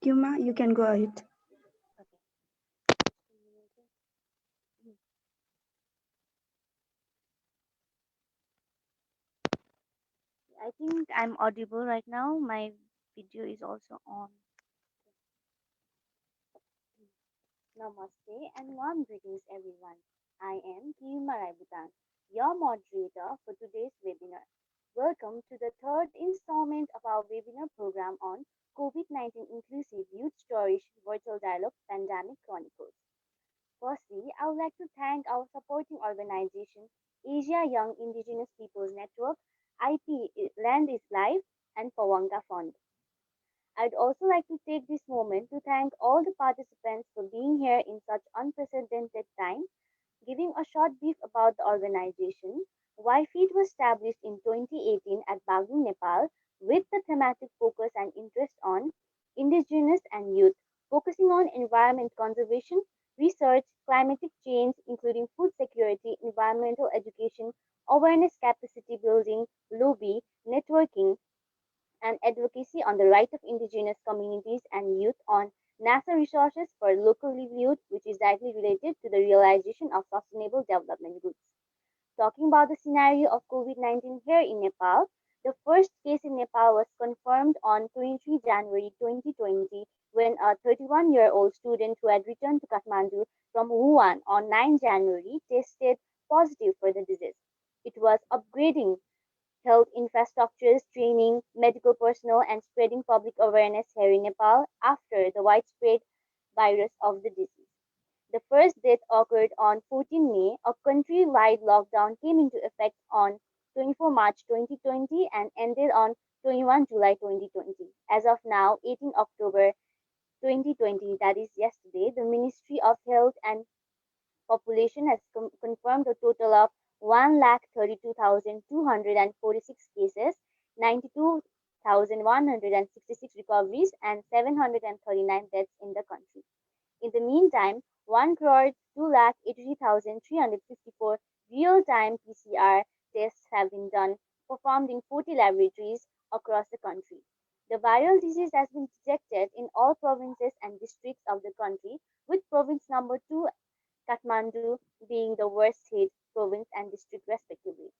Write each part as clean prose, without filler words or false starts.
Yuma, you can go ahead. Okay. I think I'm audible right now. My video is also on. Namaste and warm greetings, everyone. I am Kirma Raibutan, your moderator for today's webinar. Welcome to the third installment of our webinar program on COVID-19 Inclusive Youth Stories Virtual Dialogue Pandemic Chronicles. Firstly, I would like to thank our supporting organization, Asia Young Indigenous Peoples Network, IP Land is Life, and Pawanga Fund. I'd also like to take this moment to thank all the participants for being here in such unprecedented time. Giving a short brief about the organization, YFEED was established in 2018 at Bagun, Nepal, with the thematic focus and interest on indigenous and youth, focusing on environment conservation, research, climatic change, including food security, environmental education, awareness capacity building, lobby, networking, and advocacy on the right of indigenous communities and youth on NASA resources for local livelihood, which is directly related to the realization of sustainable development goals. Talking about the scenario of COVID-19 here in Nepal, the first case in Nepal was confirmed on 23 January 2020 when a 31-year-old student who had returned to Kathmandu from Wuhan on 9 January tested positive for the disease. It was upgrading health infrastructures, training medical personnel, and spreading public awareness here in Nepal after the widespread virus of the disease. The first death occurred on 14 May. A country-wide lockdown came into effect on 24 March 2020 and ended on 21 July 2020. As of now, 18 October 2020, that is yesterday, the Ministry of Health and Population has confirmed a total of 132,246 cases, 92,166 recoveries, and 739 deaths in the country. In the meantime, 1 crore 2,83,354 real-time PCR tests have been done, performed in 40 laboratories across the country. The viral disease has been detected in all provinces and districts of the country, with province number 2, Kathmandu, being the worst hit province and district respectively.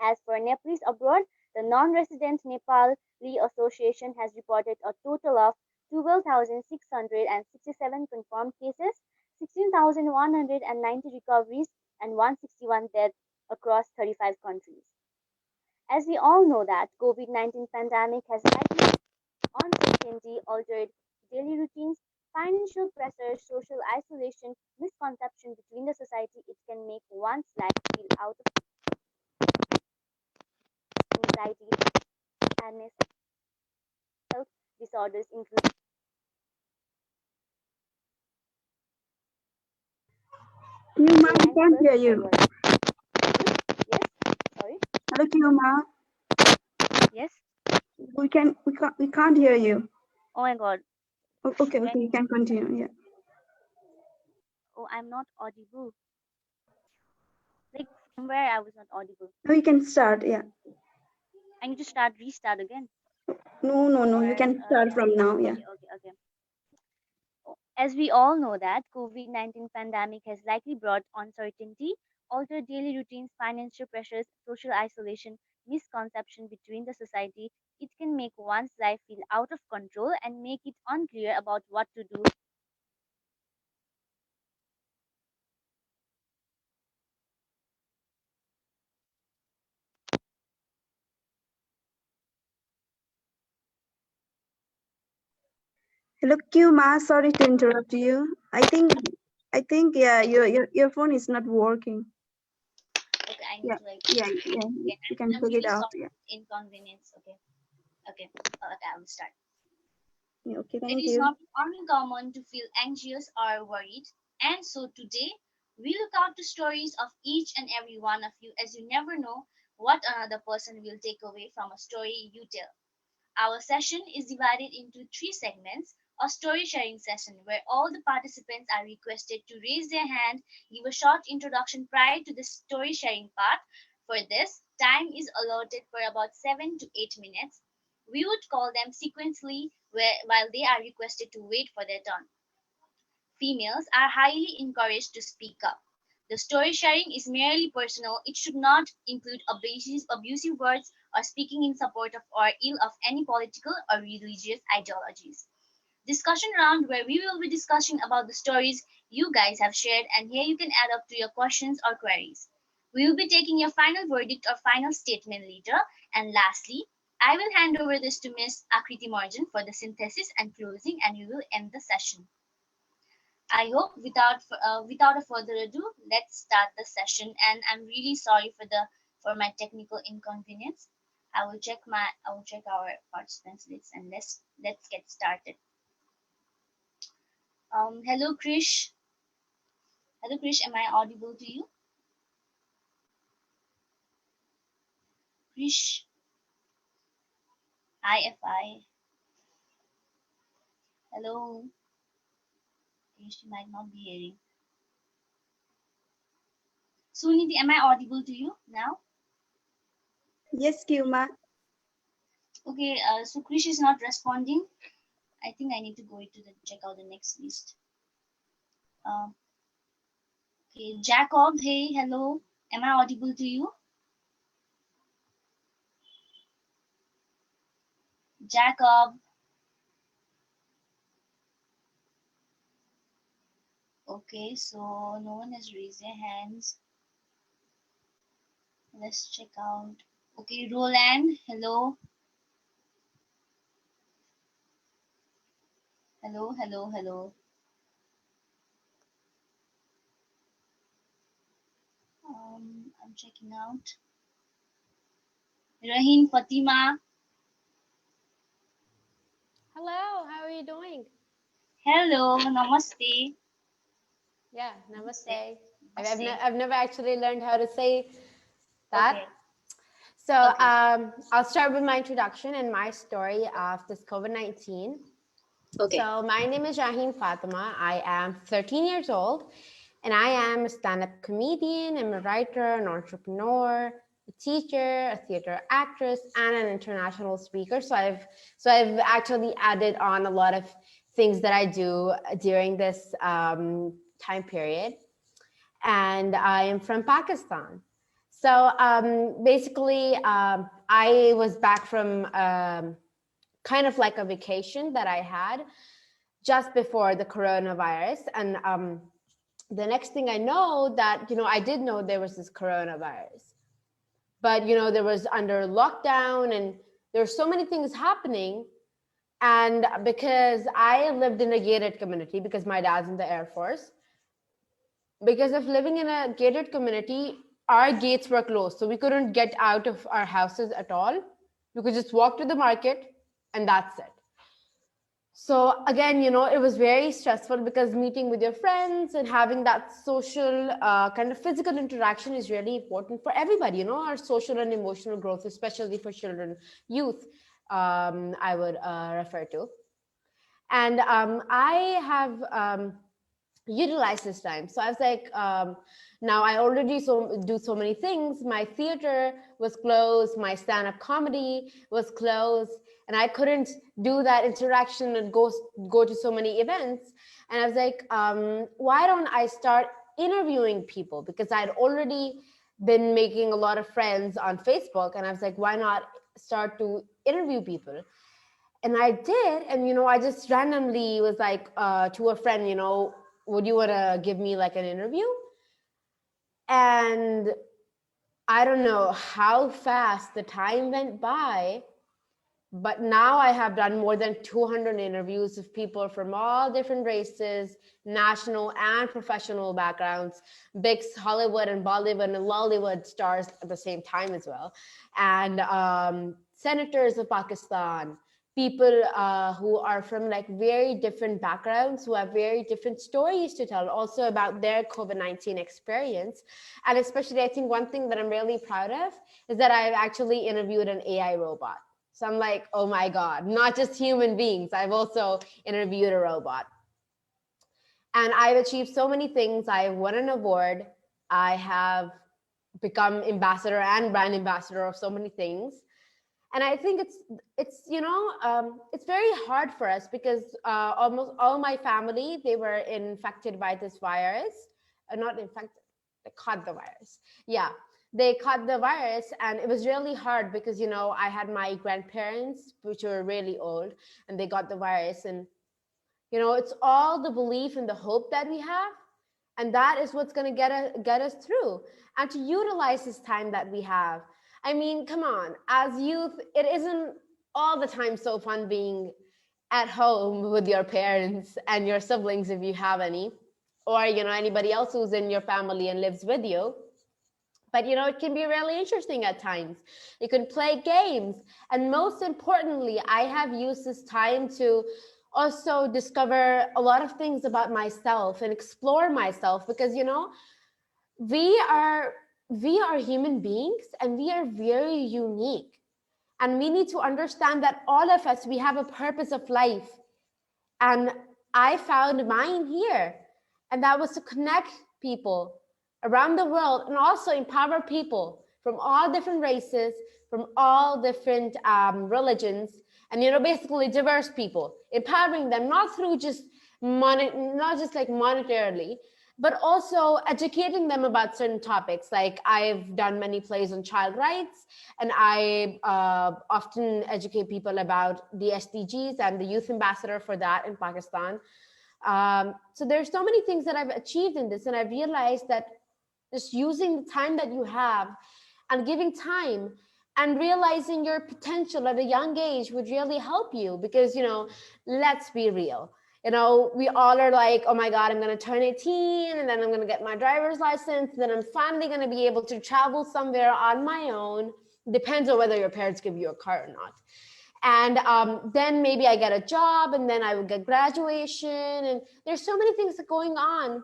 As for Nepalese abroad, the non-resident Nepali Association has reported a total of 12,667 confirmed cases, 16,190 recoveries, and 161 deaths across 35 countries. As we all know that COVID-19 pandemic has likely uncertainty, altered daily routines, financial pressure, social isolation, misconception between the society, it can make one's life feel out of anxiety, sadness, health disorders, including. Yuma, we And can't plus hear you. yes, sorry, Hello, Yuma. yes. We can't hear you. Oh my God, Okay, you when can continue. Yeah. oh I'm not audible. Like from where I was not audible. No, you can start. Yeah. I need to restart again, No. or You can start from now. Yeah. okay. As we all know that COVID-19 pandemic has likely brought uncertainty, altered daily routines, financial pressures, social isolation, misconception between the society. It can make one's life feel out of control and make it unclear about what to do. Hello, Yuma. Sorry to interrupt you. I think yeah, your phone is not working. Okay, I need Yeah. to like Yeah. again. You can I'm take it feeling out. some Yeah. inconvenience. Okay, I will start. Yeah. Okay. It Thank is you. not uncommon to feel anxious or worried, and so today we look out the stories of each and every one of you, as you never know what another person will take away from a story you tell. Our session is divided into three segments: a story sharing session where all the participants are requested to raise their hand, give a short introduction prior to the story sharing part. For this, time is allotted for about 7 to 8 minutes. We would call them sequentially while they are requested to wait for their turn. Females are highly encouraged to speak up. The story sharing is merely personal. It should not include abusive words or speaking in support of or ill of any political or religious ideologies. Discussion round where we will be discussing about the stories you guys have shared, and here you can add up to your questions or queries. We will be taking your final verdict or final statement later. And lastly, I will hand over this to Miss Akriti Morjan for the synthesis and closing, and we will end the session. I hope without a further ado, let's start the session. And I'm really sorry for my technical inconvenience. I will check our participants list, and let's get started. Hello Krish. Hello Krish, am I audible to you? Krish, IFI. Hello. Krish, you might not be hearing. Suniti, am I audible to you now? Yes, Kuma. Okay, so Krish is not responding. I think I need to go to the check out the next list. Um, okay, Jacob, hey, hello. Am I audible to you? Jacob. Okay, so no one has raised their hands. Let's check out. Okay, Roland, hello. Hello, hello, hello. I'm checking out. Raheen, Fatima. Hello, how are you doing? Hello, namaste. Yeah, Namaste. namaste. Namaste. I've never actually learned how to say that. Okay. So Okay. I'll start with my introduction and my story of this COVID-19. Okay. So my name is Raheen Fatima. I am 13 years old, and I am a stand-up comedian. I'm a writer, an entrepreneur, a teacher, a theater actress, and an international speaker. So I've actually added on a lot of things that I do during this time period. And I am from Pakistan. So basically, I was back from kind of like a vacation that I had just before the coronavirus. And the next thing I know that, I did know there was this coronavirus, but, there was under lockdown and there were so many things happening. And because I lived in a gated community, because my dad's in the Air Force, because of living in a gated community, our gates were closed. So we couldn't get out of our houses at all. We could just walk to the market and that's it. So again, it was very stressful because meeting with your friends and having that social kind of physical interaction is really important for everybody, our social and emotional growth, especially for children, youth, I would refer to. And I have utilized this time. So I was like, now I already do so many things. My theater was closed, my stand-up comedy was closed, and I couldn't do that interaction and go to so many events. And I was like, why don't I start interviewing people? Because I'd already been making a lot of friends on Facebook, and I was like, why not start to interview people? And I did, and I just randomly was like to a friend, would you want to give me like an interview? And I don't know how fast the time went by, but now I have done more than 200 interviews of people from all different races, national and professional backgrounds, big Hollywood and Bollywood and Lollywood stars at the same time as well, and senators of Pakistan, people who are from like very different backgrounds, who have very different stories to tell also about their COVID-19 experience. And especially, I think one thing that I'm really proud of is that I've actually interviewed an AI robot. So I'm like, oh my God, not just human beings. I've also interviewed a robot. And I've achieved so many things. I've won an award. I have become ambassador and brand ambassador of so many things. And I think it's it's very hard for us because almost all my family, they were infected by this virus. Not infected, they caught the virus. Yeah, they caught the virus, and it was really hard because I had my grandparents, which were really old, and they got the virus. And it's all the belief and the hope that we have, and that is what's going to get us through, and to utilize this time that we have. I mean, come on, as youth, it isn't all the time so fun being at home with your parents and your siblings, if you have any, or anybody else who's in your family and lives with you. But it can be really interesting at times. You can play games, and most importantly, I have used this time to also discover a lot of things about myself and explore myself, because we are human beings, and we are very unique, and we need to understand that all of us, we have a purpose of life. And I found mine here, and that was to connect people around the world and also empower people from all different races, from all different religions, and basically diverse people, empowering them not through just not just like monetarily, but also educating them about certain topics. Like, I've done many plays on child rights, and I often educate people about the SDGs. I'm the youth ambassador for that in Pakistan. So there's so many things that I've achieved in this, and I've realized that just using the time that you have and giving time and realizing your potential at a young age would really help you, because let's be real. We all are like, oh my God, I'm going to turn 18, and then I'm going to get my driver's license, and then I'm finally going to be able to travel somewhere on my own. Depends on whether your parents give you a car or not. And then maybe I get a job, and then I will get graduation, and there's so many things going on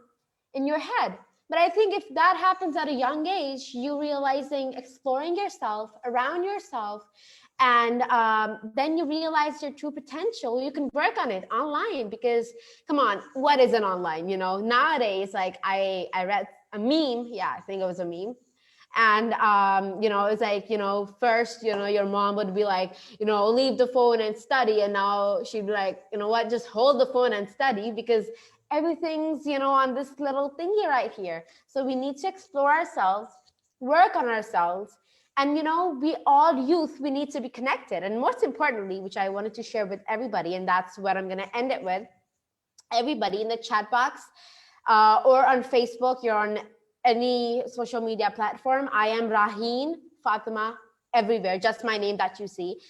in your head. But I think if that happens at a young age, you realizing, exploring yourself, around yourself, and then you realize your true potential, you can work on it online. Because come on, what isn't online? Nowadays, like I read a meme. Yeah, I think it was a meme. And it's like, first, your mom would be like, leave the phone and study, and now she'd be like, what, just hold the phone and study, because everything's on this little thingy right here. So we need to explore ourselves, work on ourselves, and we all youth, we need to be connected. And most importantly, which I wanted to share with everybody, and that's what I'm going to end it with, everybody in the chat box, or on Facebook, you're on any social media platform, I am Raheen Fatima everywhere, just my name that you see.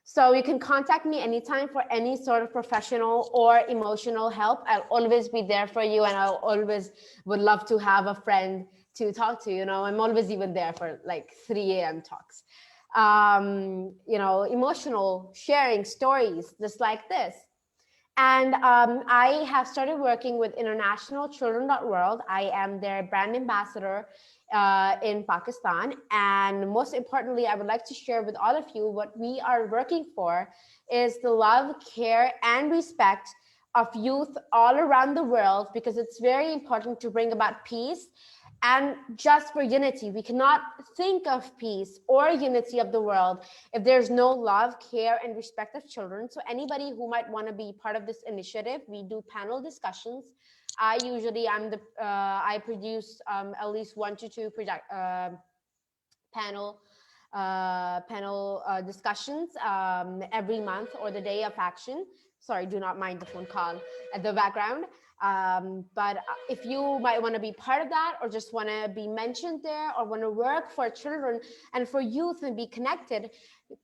So you can contact me anytime for any sort of professional or emotional help. I'll always be there for you, and I'll always would love to have a friend to talk to. I'm always even there for like 3 a.m. talks. Emotional sharing stories just like this. And I have started working with International Children.World. I am their brand ambassador in Pakistan. And most importantly, I would like to share with all of you what we are working for is the love, care, and respect of youth all around the world, because it's very important to bring about peace and just for unity. We cannot think of peace or unity of the world if there's no love, care, and respect of children. So anybody who might want to be part of this initiative, we do panel discussions. I produce at least 1 to 2 panel discussions every month, or the day of action. Sorry, do not mind the phone call at the background. But if you might want to be part of that, or just want to be mentioned there, or want to work for children and for youth and be connected,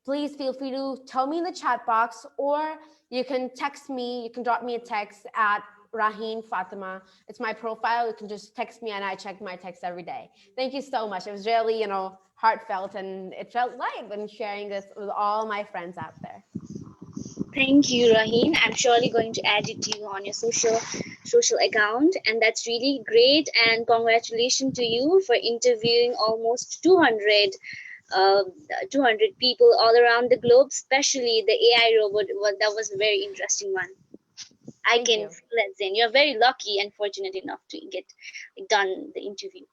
please feel free to tell me in the chat box, or you can text me. You can drop me a text at Raheen Fatima. It's my profile. You can just text me, and I check my text every day. Thank you so much. It was really, heartfelt, and it felt light when sharing this with all my friends out there. Thank you, Raheen. I'm surely going to add it to you on your social account, and that's really great. And congratulations to you for interviewing almost 200 people all around the globe, especially the AI robot. Well, that was a very interesting one. I can feel that, Zen. You're very lucky and fortunate enough to get done the interview.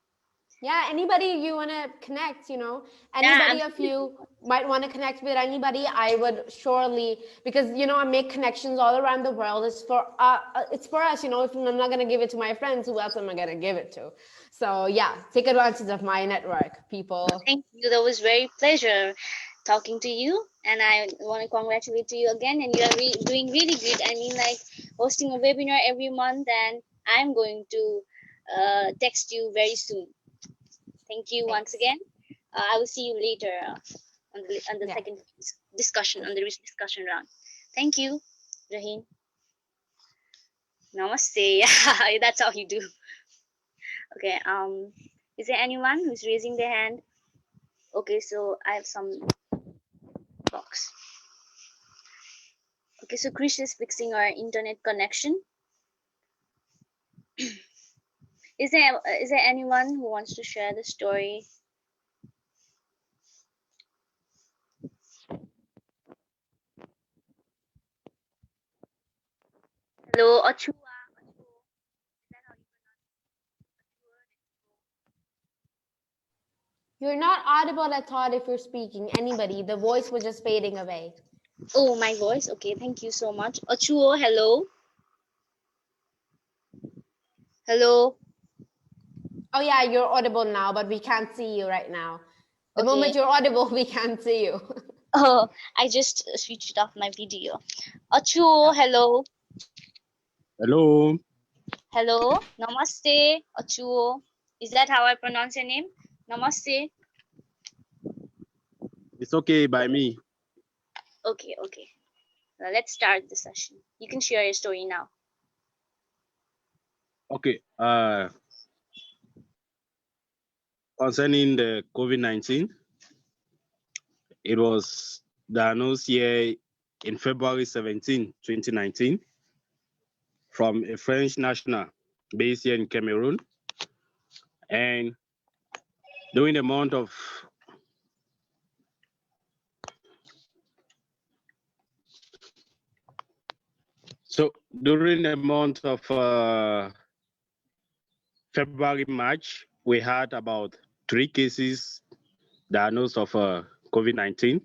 Yeah, anybody you want to connect, Yeah, anybody of absolutely. you might want to connect with anybody, I would surely, because, I make connections all around the world. It's for us, if I'm not going to give it to my friends, who else am I going to give it to? So yeah, take advantage of my network, people. Thank you. That was very pleasure talking to you, and I want to congratulate you again. And you are doing really good. I mean, like hosting a webinar every month, and I'm going to text you very soon. Thank you once Thanks. again. I will see you later on the Yeah. second discussion on the discussion round. Thank you, Raheen. Namaste. Yeah, that's how you do. Okay. Is there anyone who's raising their hand? Okay, so I have some box. Okay, so Krish is fixing our internet connection. Is there anyone who wants to share the story? Hello, Achua. You're not audible at all if you're speaking. Anybody, the voice was just fading away. Oh, my voice. Okay, thank you so much. Achuo, hello. Hello. Oh yeah, you're audible now, but we can't see you right now. The Okay. moment you're audible, we can't see you. Oh, I just switched off my video. Achuo, Yeah. hello. Hello, Hello. Namaste, Achuo. Is that how I pronounce your name? Namaste. it's okay by me. Okay, okay. Let's start the session. You can share your story now. Okay, concerning the COVID-19, it was diagnosed here in February 17, 2019, from a French national based here in Cameroon. And during the month of February, March, we had about 3 cases diagnosed of COVID-19.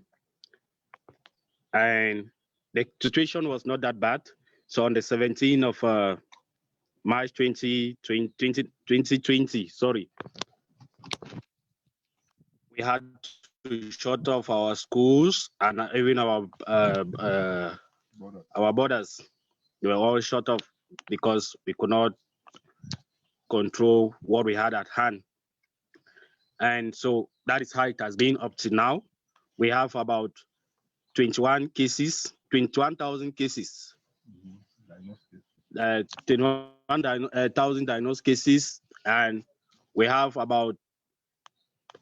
And the situation was not that bad. So on the 17th of March 2020, we had to shut off our schools and even our borders. They were all shut off because we could not control what we had at hand. And so that is how it has been up to now. We have about 21,000 cases, 21,000 diagnosed cases, and we have about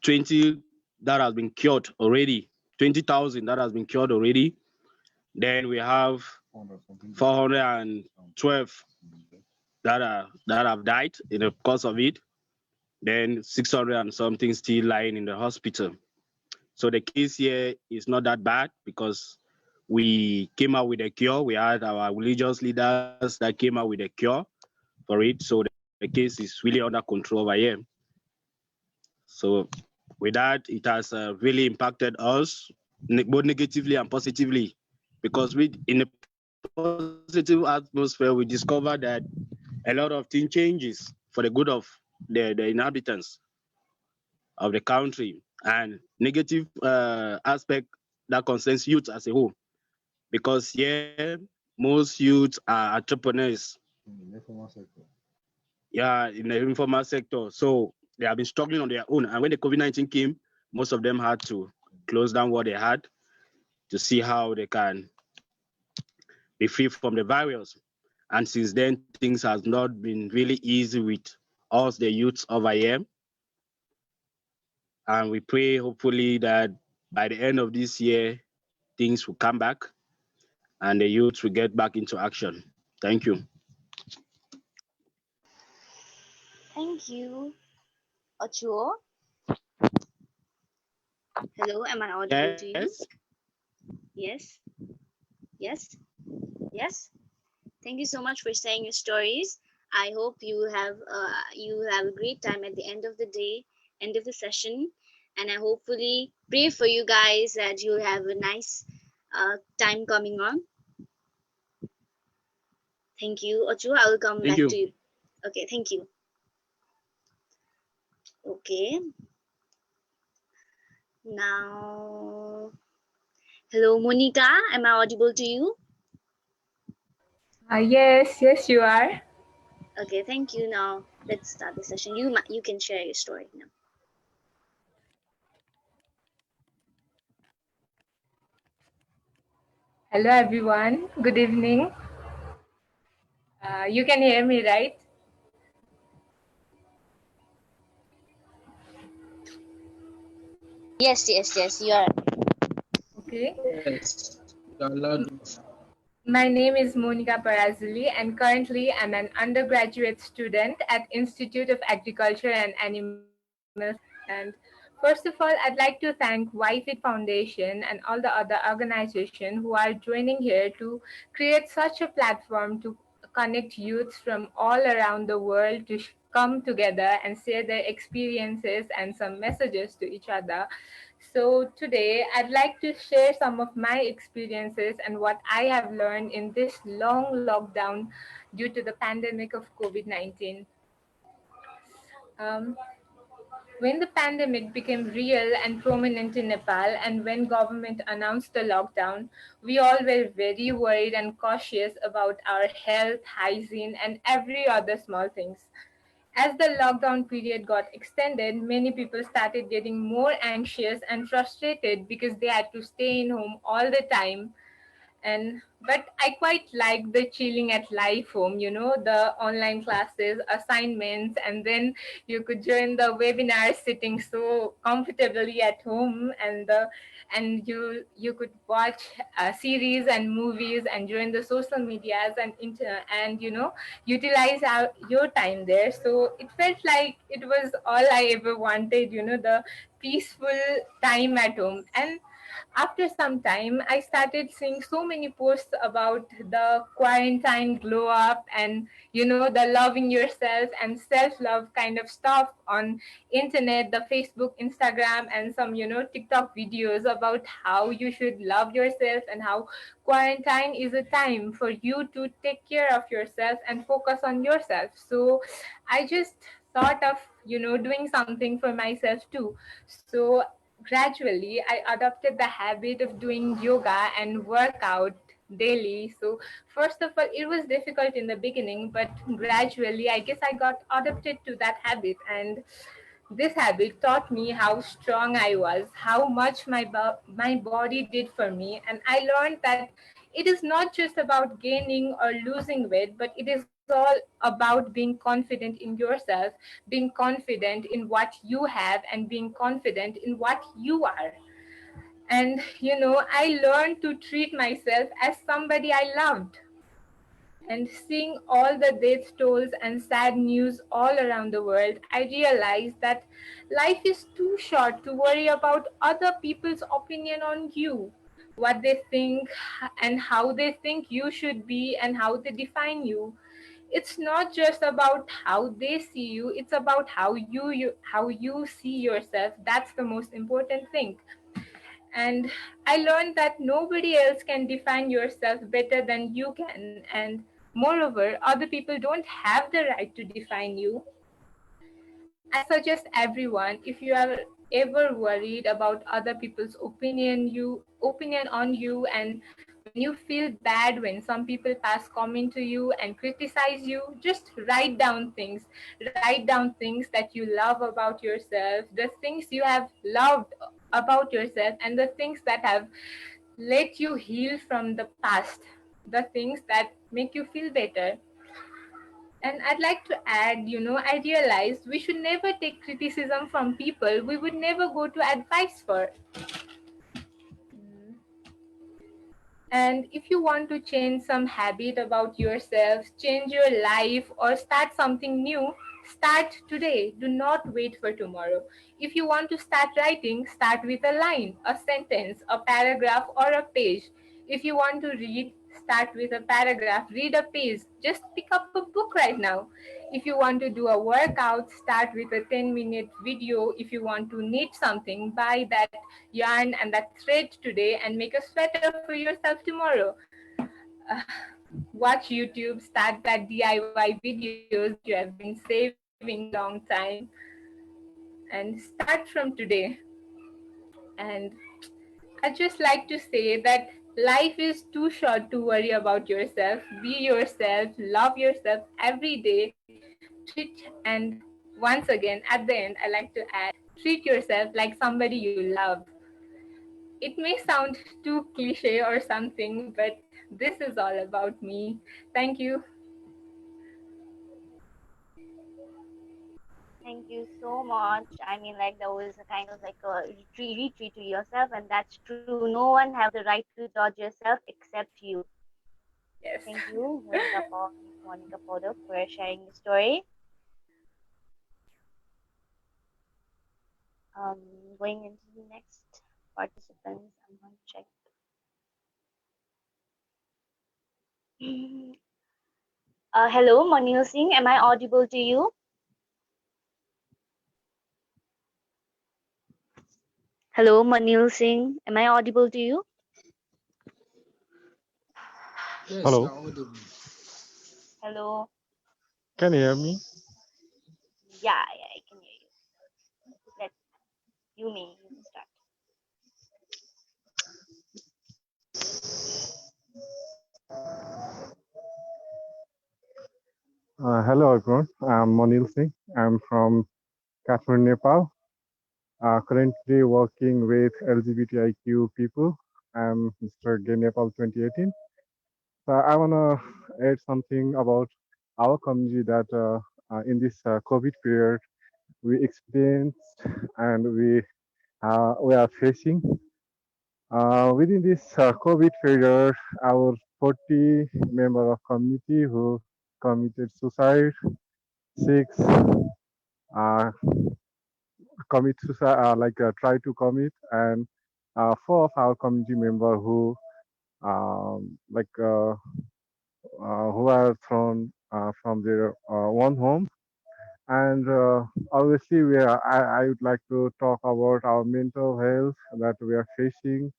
20 that has been cured already, 20,000 that has been cured already. Then we have 412 that have died in the course of it. Then 600 and something still lying in the hospital. So the case here is not that bad because we came out with a cure. We had our religious leaders that came out with a cure for it. So the case is really under control over here. So with that, it has really impacted us both negatively and positively, because in the positive atmosphere, we discovered that a lot of things changes for the good of the inhabitants of the country, and negative aspect that concerns youth as a whole, because here most youth are entrepreneurs. Yeah, in the informal sector. So they have been struggling on their own. And when the COVID-19 came, most of them had to close down what they had to see how they can be free from the virus. And since then, things has not been really easy with us, the youths over here. And we pray, hopefully, that by the end of this year, things will come back and the youth will get back into action. Thank you. Thank you, Achuo. Hello, am I audible to you? Yes. Yes. Yes. Yes. Thank you so much for sharing your stories. I hope you have a great time at the end of the day. end of the session, and I hopefully pray for you guys that you'll have a nice time coming on. Thank you. Ochu, I will come Thank back you. to you. Okay, thank you. Okay, now, hello, Monica. Am I audible to you? Yes, you are. Okay, thank you. Now, let's start the session. You can share your story now. Hello, everyone. Good evening. You can hear me, right? Yes, yes, yes. You are. Okay. Yes. You are loud. My name is Monica Parazuli, and currently I'm an undergraduate student at Institute of Agriculture and Animal Science. And first of all, I'd like to thank YFIT Foundation and all the other organizations who are joining here to create such a platform to connect youths from all around the world to come together and share their experiences and some messages to each other. So today I'd like to share some of my experiences and what I have learned in this long lockdown due to the pandemic of COVID-19. Um, when the pandemic became real and prominent in Nepal and when government announced the lockdown, we all were very worried and cautious about our health, hygiene, and every other small things. As the lockdown period got extended, many people started getting more anxious and frustrated because they had to stay in home all the time. And but I quite like the chilling at life home, the online classes, assignments, and then you could join the webinar sitting so comfortably at home, and you could watch series and movies and join the social medias and utilize your time there. So it felt like it was all I ever wanted, the peaceful time at home. And after some time, I started seeing so many posts about the quarantine glow up and the loving yourself and self-love kind of stuff on internet, the Facebook, Instagram, and some TikTok videos about how you should love yourself and how quarantine is a time for you to take care of yourself and focus on yourself. So I just thought of doing something for myself too. So gradually I adopted the habit of doing yoga and workout daily. So first of all, it was difficult in the beginning, but gradually I guess I got adapted to that habit. And this habit taught me how strong I was, how much my body did for me. And I learned that it is not just about gaining or losing weight, but it is all about being confident in yourself, being confident in what you have, and being confident in what you are. And I learned to treat myself as somebody I loved. And seeing all the death tolls and sad news all around the world, I realized that life is too short to worry about other people's opinion on you, what they think and how they think you should be and how they define you. It's not just about how they see you, it's about how you see yourself. That's the most important thing. And I learned that nobody else can define yourself better than you can. And moreover, other people don't have the right to define you. I suggest everyone, if you are ever worried about other people's opinion on you, and when you feel bad when some people pass comment to you and criticize you, just write down things that you love about yourself, the things you have loved about yourself, and the things that have let you heal from the past, the things that make you feel better. And I'd like to add, I realized we should never take criticism from people we would never go to advice for. And if you want to change some habit about yourself, change your life, or start something new, start today. Do not wait for tomorrow. If you want to start writing, start with a line, a sentence, a paragraph, or a page. If you want to read, start with a paragraph, read a page, just pick up a book right now. If you want to do a workout, start with a 10-minute video. If you want to knit something, buy that yarn and that thread today and make a sweater for yourself tomorrow. Uh, Watch YouTube, start that DIY videos that you have been saving a long time, and start from today. And I just like to say that life is too short to worry about yourself. Be yourself, love yourself every day. Treat and once again at the end, I like to add, treat yourself like somebody you love. It may sound too cliche or something, but this is all about me. Thank you. Thank you so much. I mean, like that was a kind of like a retreat to yourself, and that's true. No one have the right to judge yourself except you. Yes. Thank you, Monica, for Miss Monica Podo, for sharing the story. Going into the next participants, I'm going to check. Hello, Manil Singh. Am I audible to you? Hello, Manil Singh. Am I audible to you? Hello, Hello. can you hear me? Yeah, yeah, I can hear you. Let you may start. Hello everyone, I'm Monil Singh. I'm from Kathmandu, Nepal. Currently working with LGBTIQ people. I'm Mr. Gay Nepal 2018. So I wanna add something about our community that in this COVID period we experienced and we are facing. Within this COVID period, our 40 member of community who committed suicide, six commit suicide, try to commit, and four of our community member who who are thrown from their one home. And obviously, I would like to talk about our mental health that we are facing.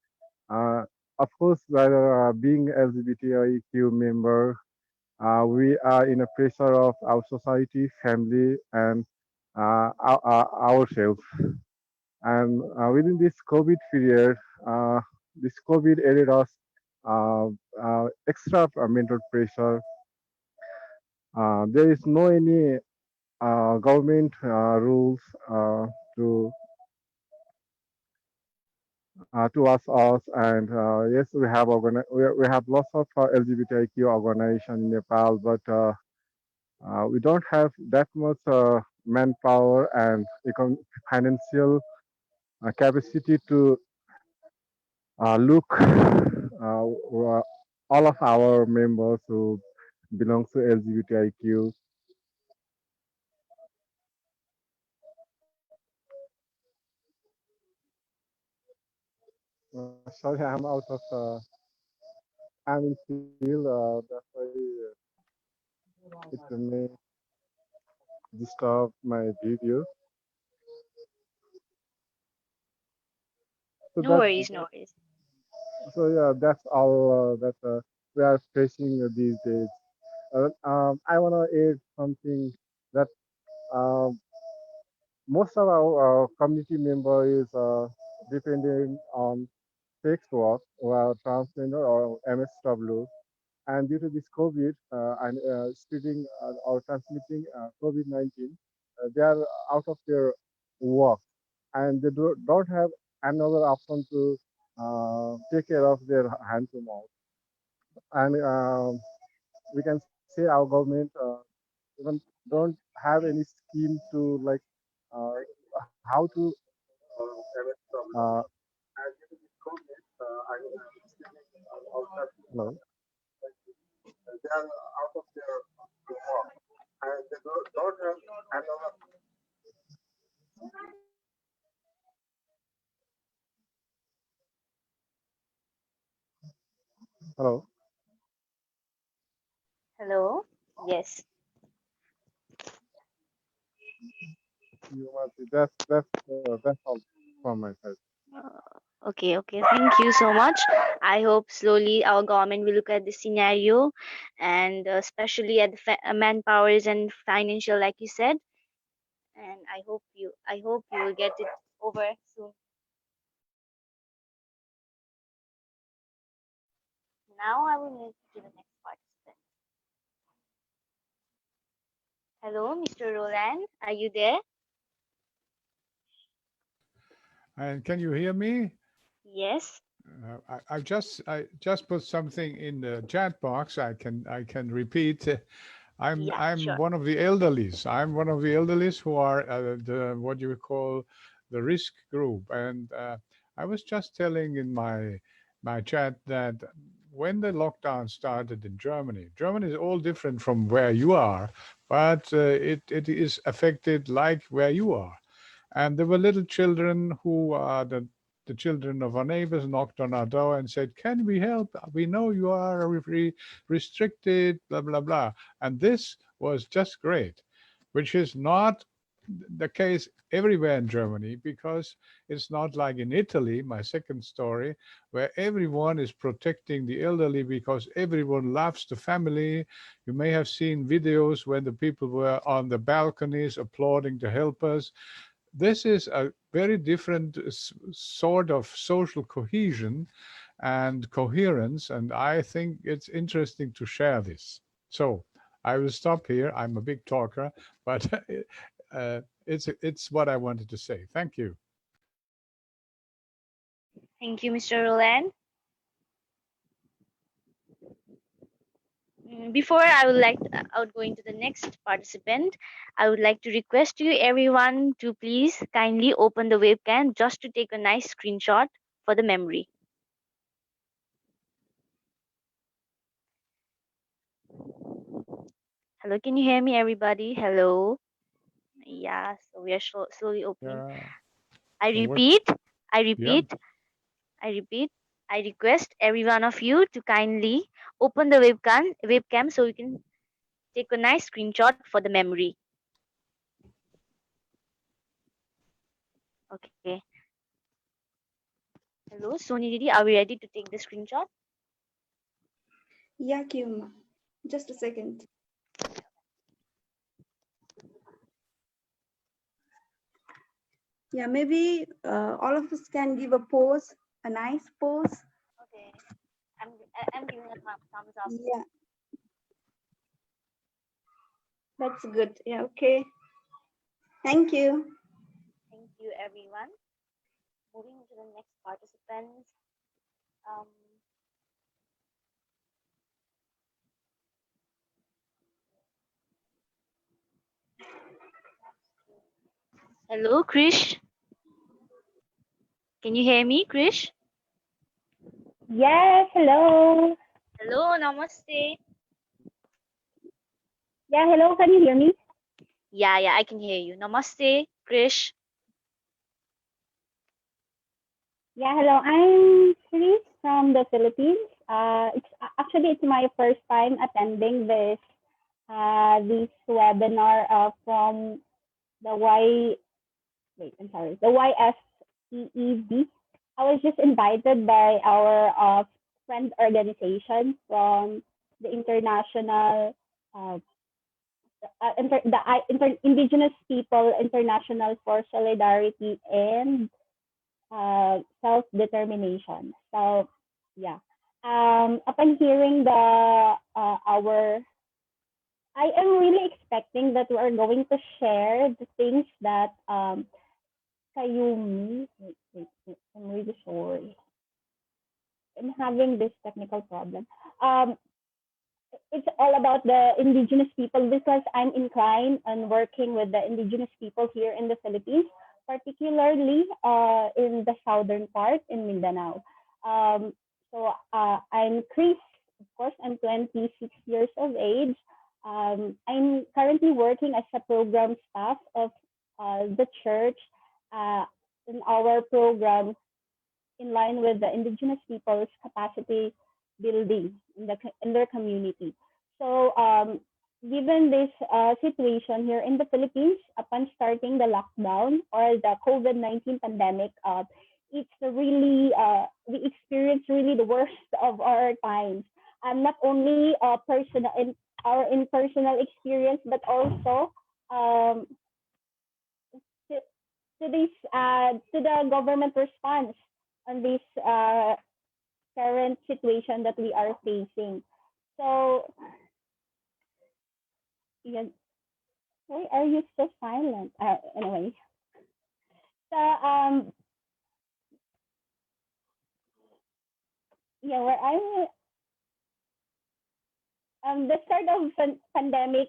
Uh, of course, whether being LGBTIQ member, we are in a pressure of our society, family, and ourselves. And within this COVID period, this COVID added us extra mental pressure. There is no any government rules to towards us, and yes, we have lots of LGBTIQ organization in Nepal, but we don't have that much manpower and financial capacity to look all of our members who belong to LGBTIQ. Sorry, I'm out of. I'm in field. That's why it may disturb my video. So No that worries, no worries. so yeah, that's all that we are facing these days. I wanna add something that uh, most of our community member is depending on sex work or transgender or MSW. And due to this COVID and spreading or transmitting COVID-19, they are out of their work and they don't have another option to take care of their hand to mouth. And we can say our government even don't have any scheme to like uh, how to uh, hello. They are out of their work and they don't have another. Hello. Hello? Yes. That's all from my side. Okay, okay. Thank you so much. I hope slowly our government will look at this scenario, and especially at the manpowers and financial, like you said. And I hope you will get it over soon. Now I will move to the next participant. Hello, Mr. Roland. Are you there? And can you hear me? Yes. I just put something in the chat box. I can repeat. I'm Yeah, I'm sure. one of the elderlies. I'm one of the elderlies who are the what you call the risk group. And I was just telling in my chat that when the lockdown started in Germany, Germany is all different from where you are, but it is affected like where you are. And there were little children who are the children of our neighbors knocked on our door and said, "Can we help? We know you are restricted, blah, blah, blah." And this was just great, which is not the case everywhere in Germany, because it's not like in Italy, my second story, where everyone is protecting the elderly because everyone loves the family. You may have seen videos when the people were on the balconies applauding the helpers. This is a very different sort of social cohesion and coherence, and I think it's interesting to share this. So I will stop here. I'm a big talker, but it's what I wanted to say. Thank you. Thank you, Mr. Roland. Before I would go into the next participant, I would like to request you everyone to please kindly open the webcam just to take a nice screenshot for the memory. Hello, can you hear me, everybody? Hello. Yeah, so we are slowly opening. Yeah. I So what? repeat, I Yeah. repeat, I repeat. I request every one of you to kindly open the webcam so we can take a nice screenshot for the memory. Okay. Hello, Soni Didi, are we ready to take the screenshot? Yeah, Kyuma. Just a second. Yeah, maybe all of us can give a pose, a nice pose. Okay. I'm giving a thumbs up. Yeah, that's good. Yeah, okay. Thank you. Thank you, everyone. Moving to the next participants. Um, Hello, Krish. Can you hear me, Krish? Yes, hello. Hello, namaste. Yeah, hello, can you hear me? Yeah, I can hear you. Namaste, Krish. Yeah, hello. I'm Chris from the Philippines. It's my first time attending this webinar from the the YSEEB. I was just invited by our friend organization from the international uh, Indigenous People International for Solidarity and self-determination. So yeah, upon hearing I am really expecting that we are going to share the things that Kayumi. Wait, I'm really sorry. I'm having this technical problem. Um, it's all about the indigenous people because I'm inclined on working with the indigenous people here in the Philippines, particularly in the southern part in Mindanao. I'm Chris, of course, I'm 26 years of age. I'm currently working as a program staff of the church uh, in our program in line with the indigenous people's capacity building in their community. So, given this situation here in the Philippines, upon starting the lockdown or the COVID-19 pandemic, it's really, we experience really the worst of our times. And not only personal in personal experience, but also um, to, to this to the government response on this current situation that we are facing. So, yeah, why are you so silent? Anyway, so yeah, where I'm the start of pandemic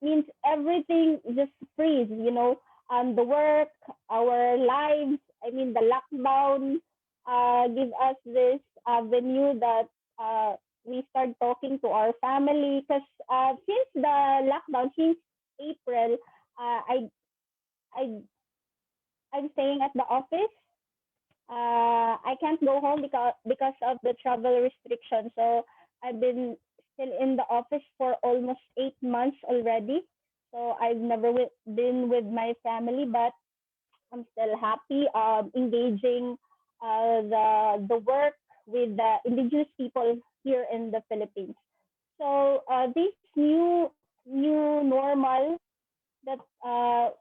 means everything just freeze. The work, our lives. I mean, the lockdown give us this avenue that we start talking to our family because since the lockdown since April, I I'm staying at the office. I can't go home because of the travel restrictions. So I've been still in the office for almost 8 months already. So I've never been with my family, but I'm still happy engaging the work with the indigenous people here in the Philippines. So this new normal that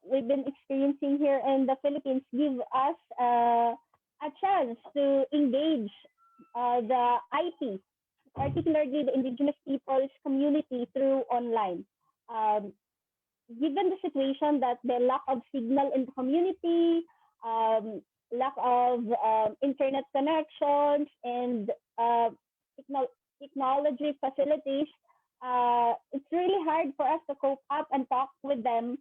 we've been experiencing here in the Philippines give us a chance to engage the IP, particularly the indigenous peoples community through online. Um, Given the situation that the lack of signal in the community, um, lack of internet connections, and technology facilities, it's really hard for us to cope up and talk with them.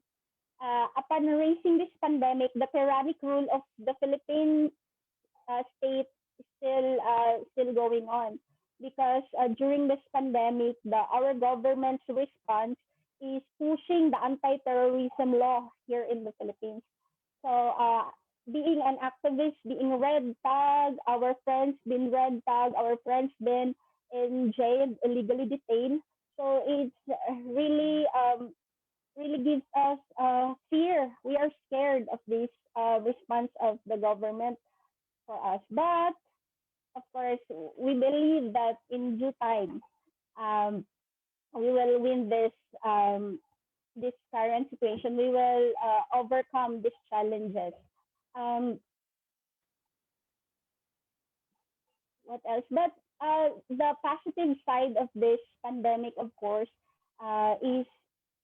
Upon raising this pandemic, the tyrannic rule of the Philippine state is still going on because during this pandemic, our government's response is pushing the anti-terrorism law here in the Philippines. So, being an activist, being red tagged, our friends been red tagged, our friends been in jail, illegally detained. So it's really gives us fear. We are scared of this response of the government for us. But of course, we believe that in due time, um, we will win this current situation. We will overcome these challenges. Um, what else? But the positive side of this pandemic, of course, is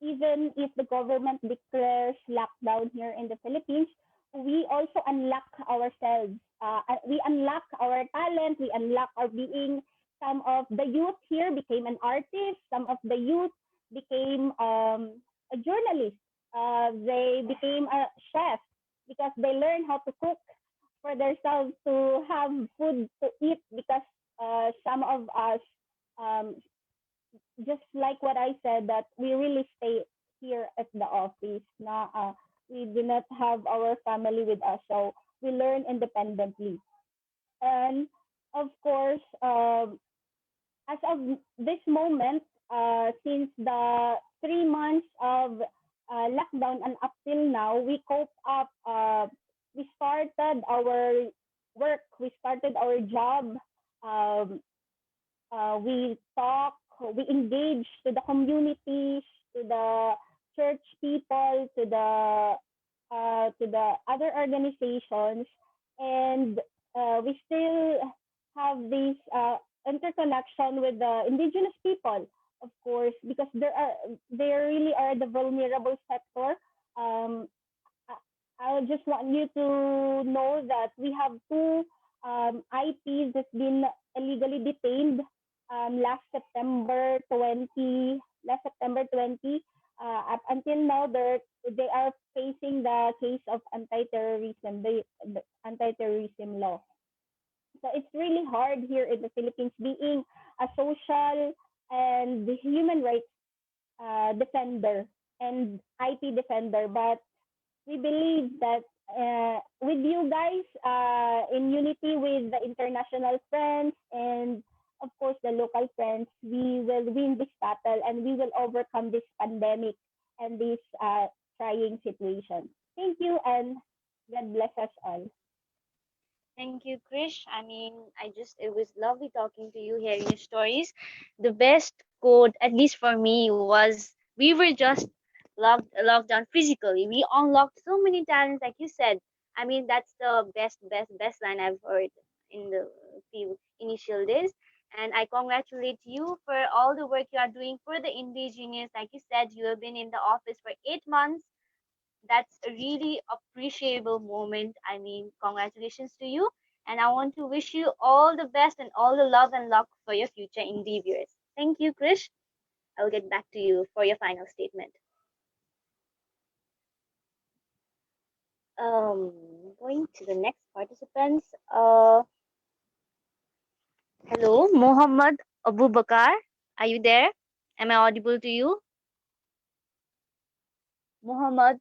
even if the government declares lockdown here in the Philippines, we also unlock ourselves. We unlock our talent. We unlock our being. Some of the youth here became an artist. Some of the youth became a journalist. They became a chef because they learned how to cook for themselves to have food to eat because some of us, um, just like what I said, that we really stay here at the office. We do not have our family with us, so we learn independently. And of course, as of this moment, since the 3 months of lockdown and up till now, we cope up. We started our work. We started our job. Um, we talk. We engage to the communities, to the church people, to the other organizations, and we still have this interconnection with the indigenous people, of course, because they really are the vulnerable sector. Um, I just want you to know that we have two IPs that's been illegally detained last September 20. Up until now, they are facing the case of anti-terrorism, the anti-terrorism law. So it's really hard here in the Philippines being a social and human rights defender and IP defender, but we believe that with you guys in unity with the international friends and of course, the local friends, we will win this battle and we will overcome this pandemic and this trying situation. Thank you and God bless us all. Thank you, Krish. I mean, it was lovely talking to you, hearing your stories. The best quote, at least for me, was we were just locked down physically. We unlocked so many talents, like you said. I mean, that's the best line I've heard in the few initial days. And I congratulate you for all the work you are doing for the indigenous. Like you said, you have been in the office for 8 months. That's a really appreciable moment. I mean, congratulations to you. And I want to wish you all the best and all the love and luck for your future endeavors. Thank you, Krish. I'll get back to you for your final statement. Going to the next participants. Hello, Mohammed Abu Bakar. Are you there? Am I audible to you? Mohammed,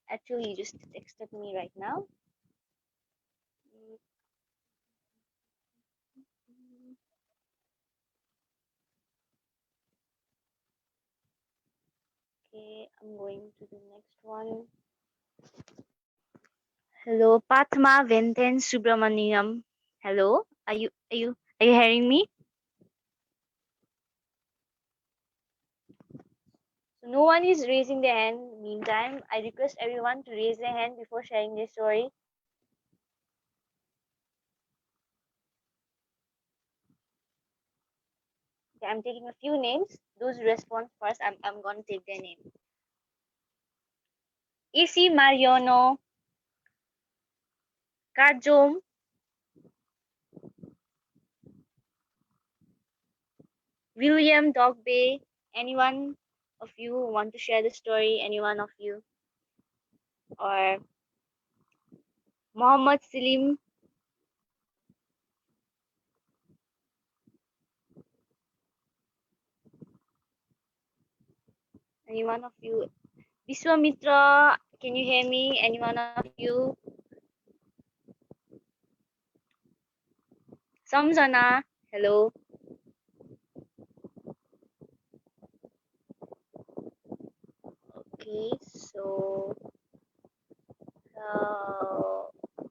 actually, you just texted me right now. Okay, I'm going to the next one. Hello, Fatima Venten Subramaniam. Hello, are you hearing me? So no one is raising their hand. Meantime, I request everyone to raise their hand before sharing their story. Okay, I'm taking a few names. Those who respond first, I'm going to take their name. Isi Mariano, Kajom, William Dogbe. Anyone of you who want to share the story? Anyone of you? Or Muhammad Salim? Anyone of you? Viswamitra, can you hear me? Anyone of you? Samjana, hello. Okay, so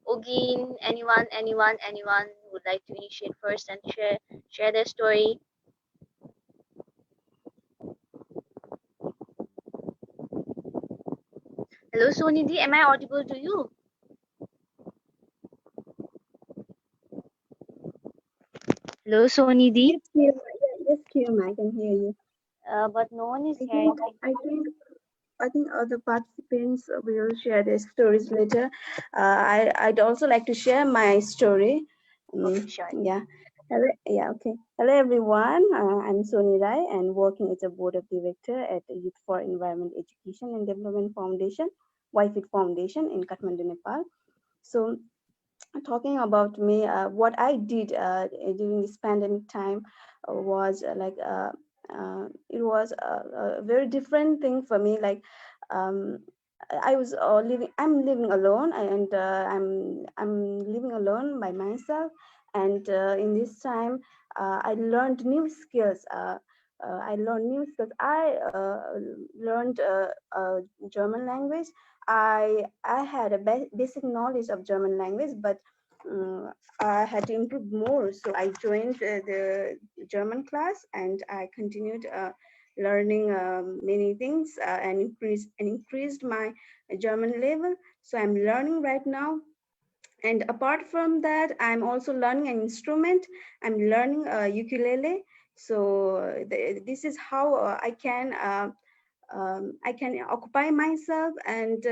Ogin, anyone would like to initiate first and share their story. Hello, Sonidhi, am I audible to you? Hello, Sonidhi. Yes, Kim, yes, Kim, I can hear you. But no one is I hearing. think, I think, I think other participants will share their stories later. I'd also like to share my story. Okay, sure. Yeah. Hello, yeah, okay. Hello, everyone. I'm Soni Rai and working as a board of director at the Youth for Environment Education and Development Foundation, YFIT Foundation in Kathmandu, Nepal. So, talking about me, what I did during this pandemic time was it was a very different thing for me. Like um, I was living. I'm living alone, and I'm living alone by myself. And in this time, I learned new skills. I learned new skills. I learned German language. I had a basic knowledge of German language, but I had to improve more. So I joined the German class, and I continued learning many things and increased my German level. So I'm learning right now. And apart from that, I'm also learning an instrument. I'm learning ukulele. So this is how I can occupy myself and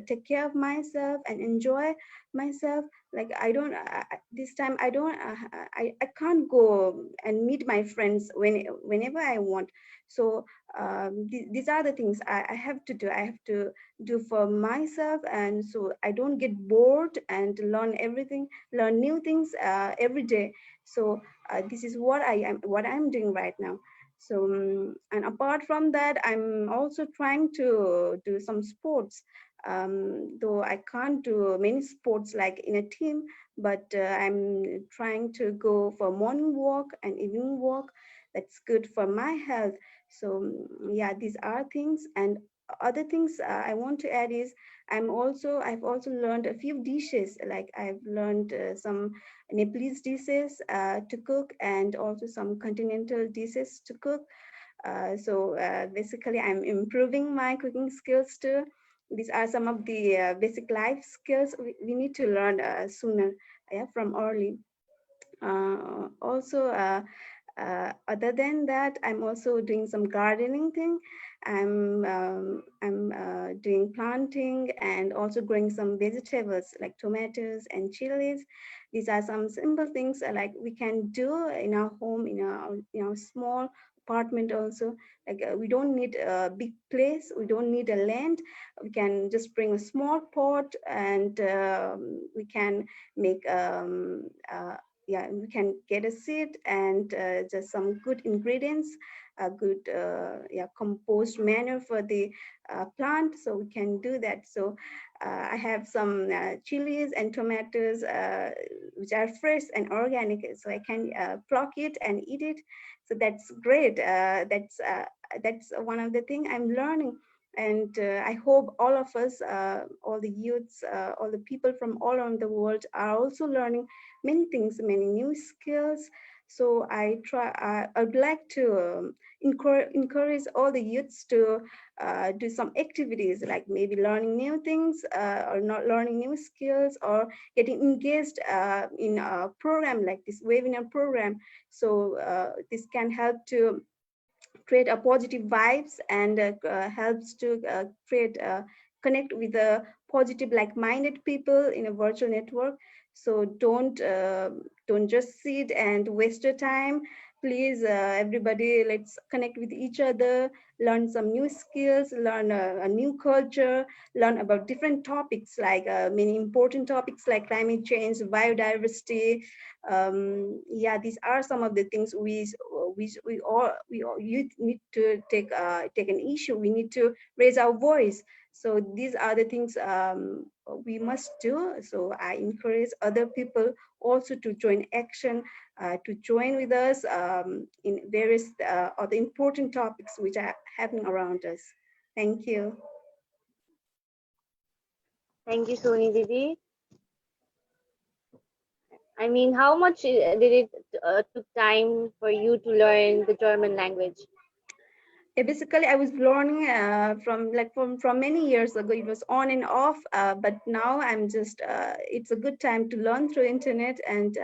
take care of myself and enjoy myself. Like I don't this time I don't I can't go and meet my friends whenever I want. So these are the things I have to do. I have to do for myself, and so I don't get bored and learn new things every day. So this is what I'm doing right now. So and apart from that, I'm also trying to do some sports. Though I can't do many sports like in a team, but I'm trying to go for morning walk and evening walk. That's good for my health. So yeah, these are things. And other things I want to add is I've also learned a few dishes. Like I've learned some Nepalese dishes to cook, and also some continental dishes to cook. Basically, I'm improving my cooking skills too. These are some of the basic life skills we need to learn sooner, yeah, from early. Also, other than that, I'm also doing some gardening thing. I'm doing planting and also growing some vegetables like tomatoes and chilies. These are some simple things like we can do in our home, in our small apartment also. Like we don't need a big place, we don't need a land. We can just bring a small pot, and we can make yeah, we can get a seed and just some good ingredients, a good yeah, compost manure for the plant, so we can do that. So I have some chilies and tomatoes which are fresh and organic, so I can pluck it and eat it. So that's great. That's one of the thing I'm learning. And I hope all of us, all the youths, all the people from all around the world are also learning many things, many new skills. So I would like to encourage all the youths to do some activities, like maybe learning new things, or not learning new skills, or getting engaged in a program like this webinar program. So this can help to create a positive vibes, and helps to create connect with the positive like-minded people in a virtual network. So don't just sit and waste your time. Please, everybody, let's connect with each other, learn some new skills, learn a new culture, learn about different topics, like many important topics like climate change, biodiversity. Yeah, these are some of the things we all youth need to take an issue. We need to raise our voice. So these are the things we must do. So I encourage other people also to join action, to join with us in various other important topics which are happening around us. Thank you. Thank you, Soni Didi. I mean, how much did it took time for you to learn the German language? Yeah, basically, I was learning from many years ago. It was on and off, but now I'm just. It's a good time to learn through internet, and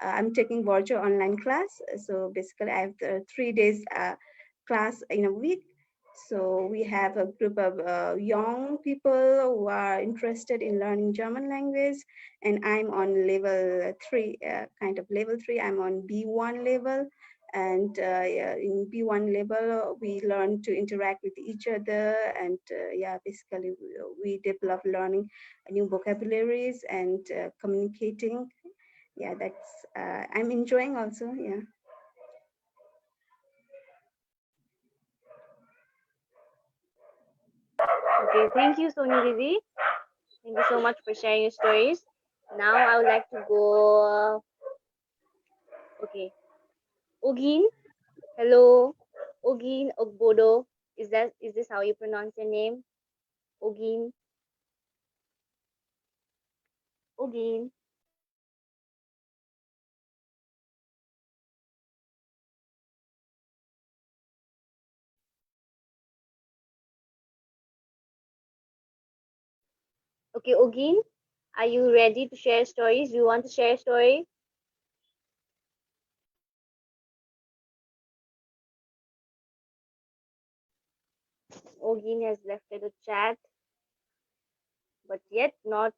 I'm taking virtual online class. So basically, I have 3 days class in a week. So we have a group of young people who are interested in learning German language, and I'm on level three, kind of level three. I'm on B1 level, and yeah, in B1 level we learn to interact with each other, and yeah, basically we develop learning new vocabularies and communicating. Yeah, that's I'm enjoying also. Yeah. Okay, thank you, Soni Didi. Thank you so much for sharing your stories. Now I would like to go. Okay, Ogin. Hello, Ogin Ogbodo. Is this how you pronounce your name? Ogin. Ogin. Okay, Ogin. Are you ready to share stories? Do you want to share a story? Ogin has left the chat, but yet not.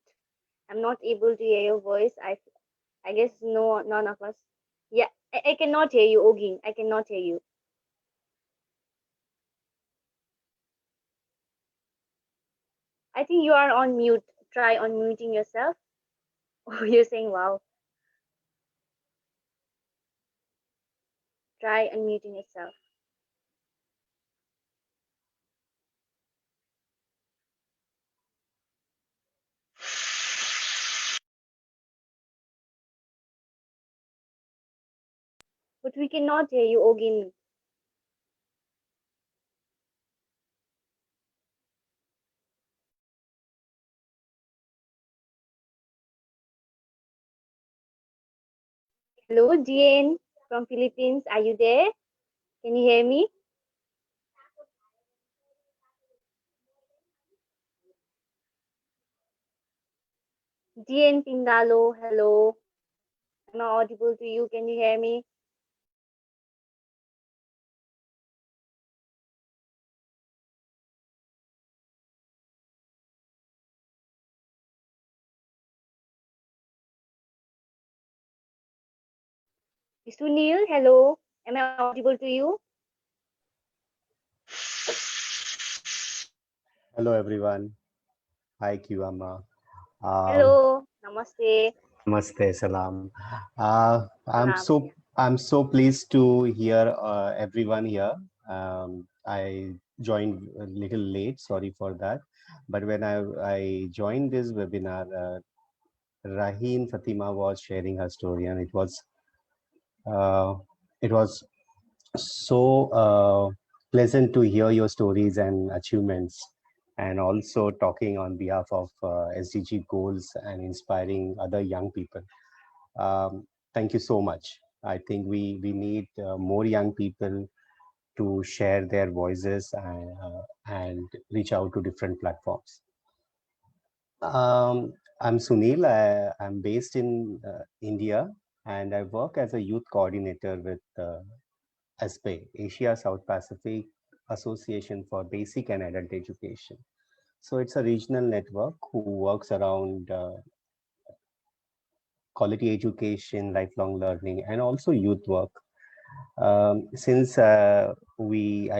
I'm not able to hear your voice. I guess no, none of us. Yeah, I cannot hear you, Ogin. I cannot hear you. I think you are on mute. Try unmuting yourself. Oh, you're saying wow. Try unmuting yourself. but we cannot hear you again. Hello, Jane from Philippines. Are you there? Can you hear me? Jane Pingalo, hello. Am I audible to you? Can you hear me? Sunil, hello. Am I audible to you? Hello everyone. Hi Kiwama. Hello. Namaste. Namaste, salam. Salam. I'm so pleased to hear everyone here. I joined a little late. Sorry for that. But when I joined this webinar, Raheen Fatima was sharing her story, and uh, it was so pleasant to hear your stories and achievements, and also talking on behalf of SDG goals and inspiring other young people. Thank you so much. I think we need more young people to share their voices and reach out to different platforms. I'm Sunil. I'm based in India, and I work as a youth coordinator with ASPE, Asia South Pacific Association for Basic and Adult Education. So it's a regional network who works around quality education, lifelong learning, and also youth work. Since I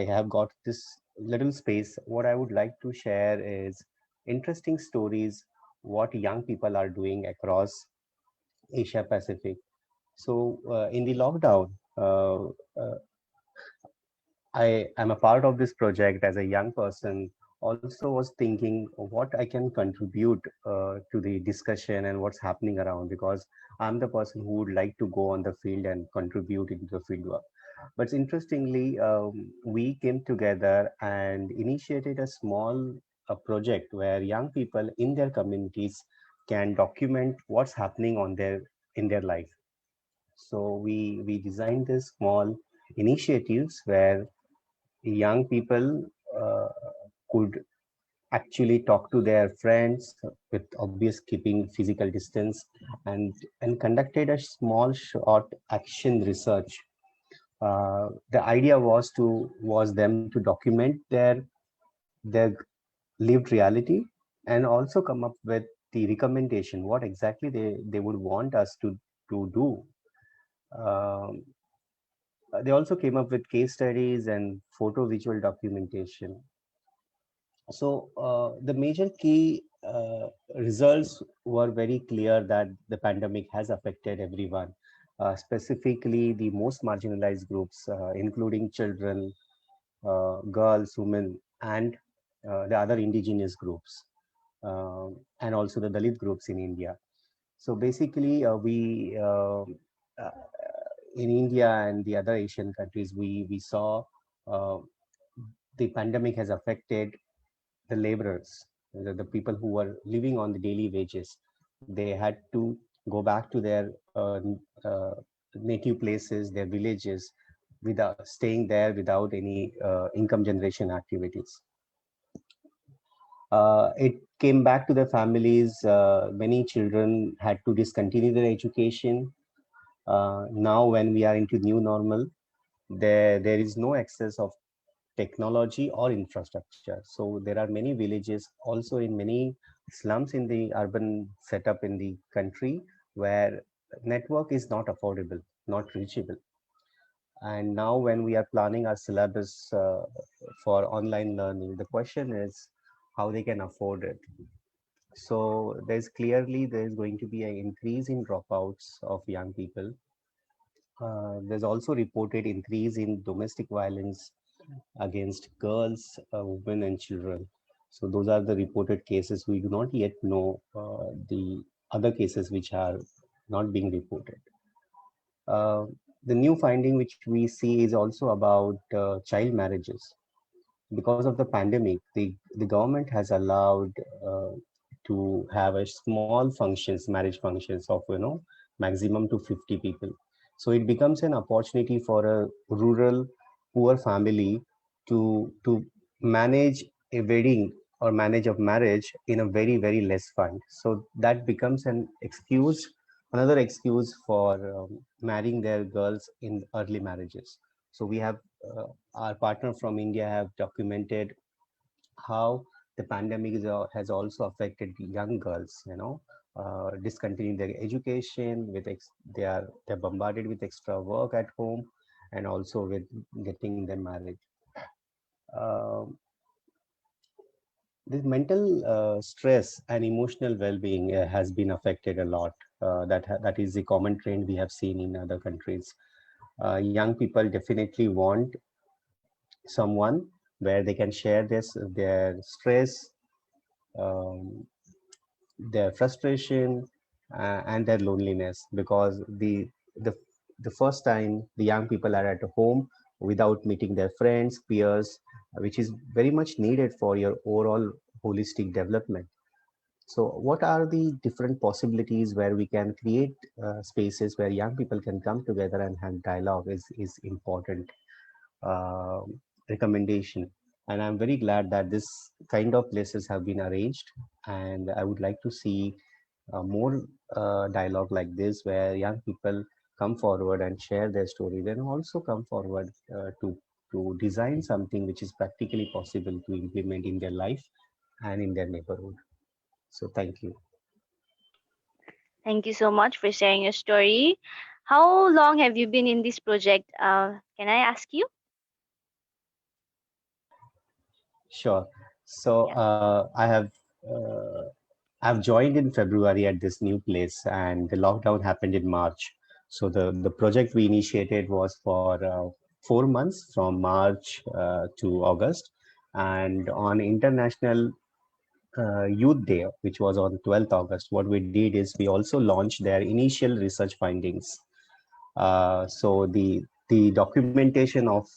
have got this little space, what I would like to share is interesting stories, what young people are doing across Asia Pacific. So in the lockdown, uh, I am a part of this project as a young person. Also, was thinking what I can contribute to the discussion and what's happening around, because I'm the person who would like to go on the field and contribute into the field work. But interestingly, we came together and initiated a small project where young people in their communities can document what's happening on their in their life. So we designed this small initiatives where young people could actually talk to their friends with obvious keeping physical distance, and conducted a small short action research. The idea was them to document their lived reality, and also come up with the recommendation what exactly they would want us to do. um, they also came up with case studies and photo visual documentation. So the major key results were very clear that the pandemic has affected everyone, specifically the most marginalized groups, including children, girls, women, and the other indigenous groups, and also the Dalit groups in India. So basically, we uh, in India and the other Asian countries, we saw uh, the pandemic has affected the laborers, the people who were living on the daily wages. They had to go back to their uh, native places, their villages, without staying there without any income generation activities. It came back to their families. Many children had to discontinue their education. Now, when we are into new normal, there is no access of technology or infrastructure. So there are many villages, also in many slums in the urban setup in the country, where network is not affordable, not reachable. And now when we are planning our syllabus for online learning, the question is how they can afford it. So there's going to be an increase in dropouts of young people. There's also reported increase in domestic violence against girls, women, and children. So those are the reported cases. We do not yet know the other cases which are not being reported. Uh, the new finding which we see is also about child marriages. Because of the pandemic, the government has allowed uh, to have a small functions, marriage functions of, maximum to 50 people. So it becomes an opportunity for a rural poor family to manage a wedding or manage a marriage in a very, very less fund. So that becomes an excuse, another excuse for marrying their girls in early marriages. So we have our partner from India have documented how the pandemic has also affected young girls, discontinuing their education with they're bombarded with extra work at home, and also with getting them married. Um this mental stress and emotional well-being has been affected a lot. That is the common trend we have seen in other countries. Young people definitely want someone where they can share their stress, um, their frustration, and their loneliness, because the the first time the young people are at home without meeting their friends, peers, which is very much needed for your overall holistic development. So what are the different possibilities where we can create spaces where young people can come together and have dialogue is important uh, recommendation. And I'm very glad that this kind of places have been arranged. And I would like to see more dialogue like this, where young people come forward and share their stories, and also come forward to design something which is practically possible to implement in their life and in their neighborhood. So thank you. Thank you so much for sharing your story. How long have you been in this project? Can I ask you? Sure. So Yeah. I've joined in February at this new place, and the lockdown happened in March. So the project we initiated was for 4 months, from March to August. And on International Youth Day, which was on 12th August, what we did is we also launched their initial research findings. So the documentation of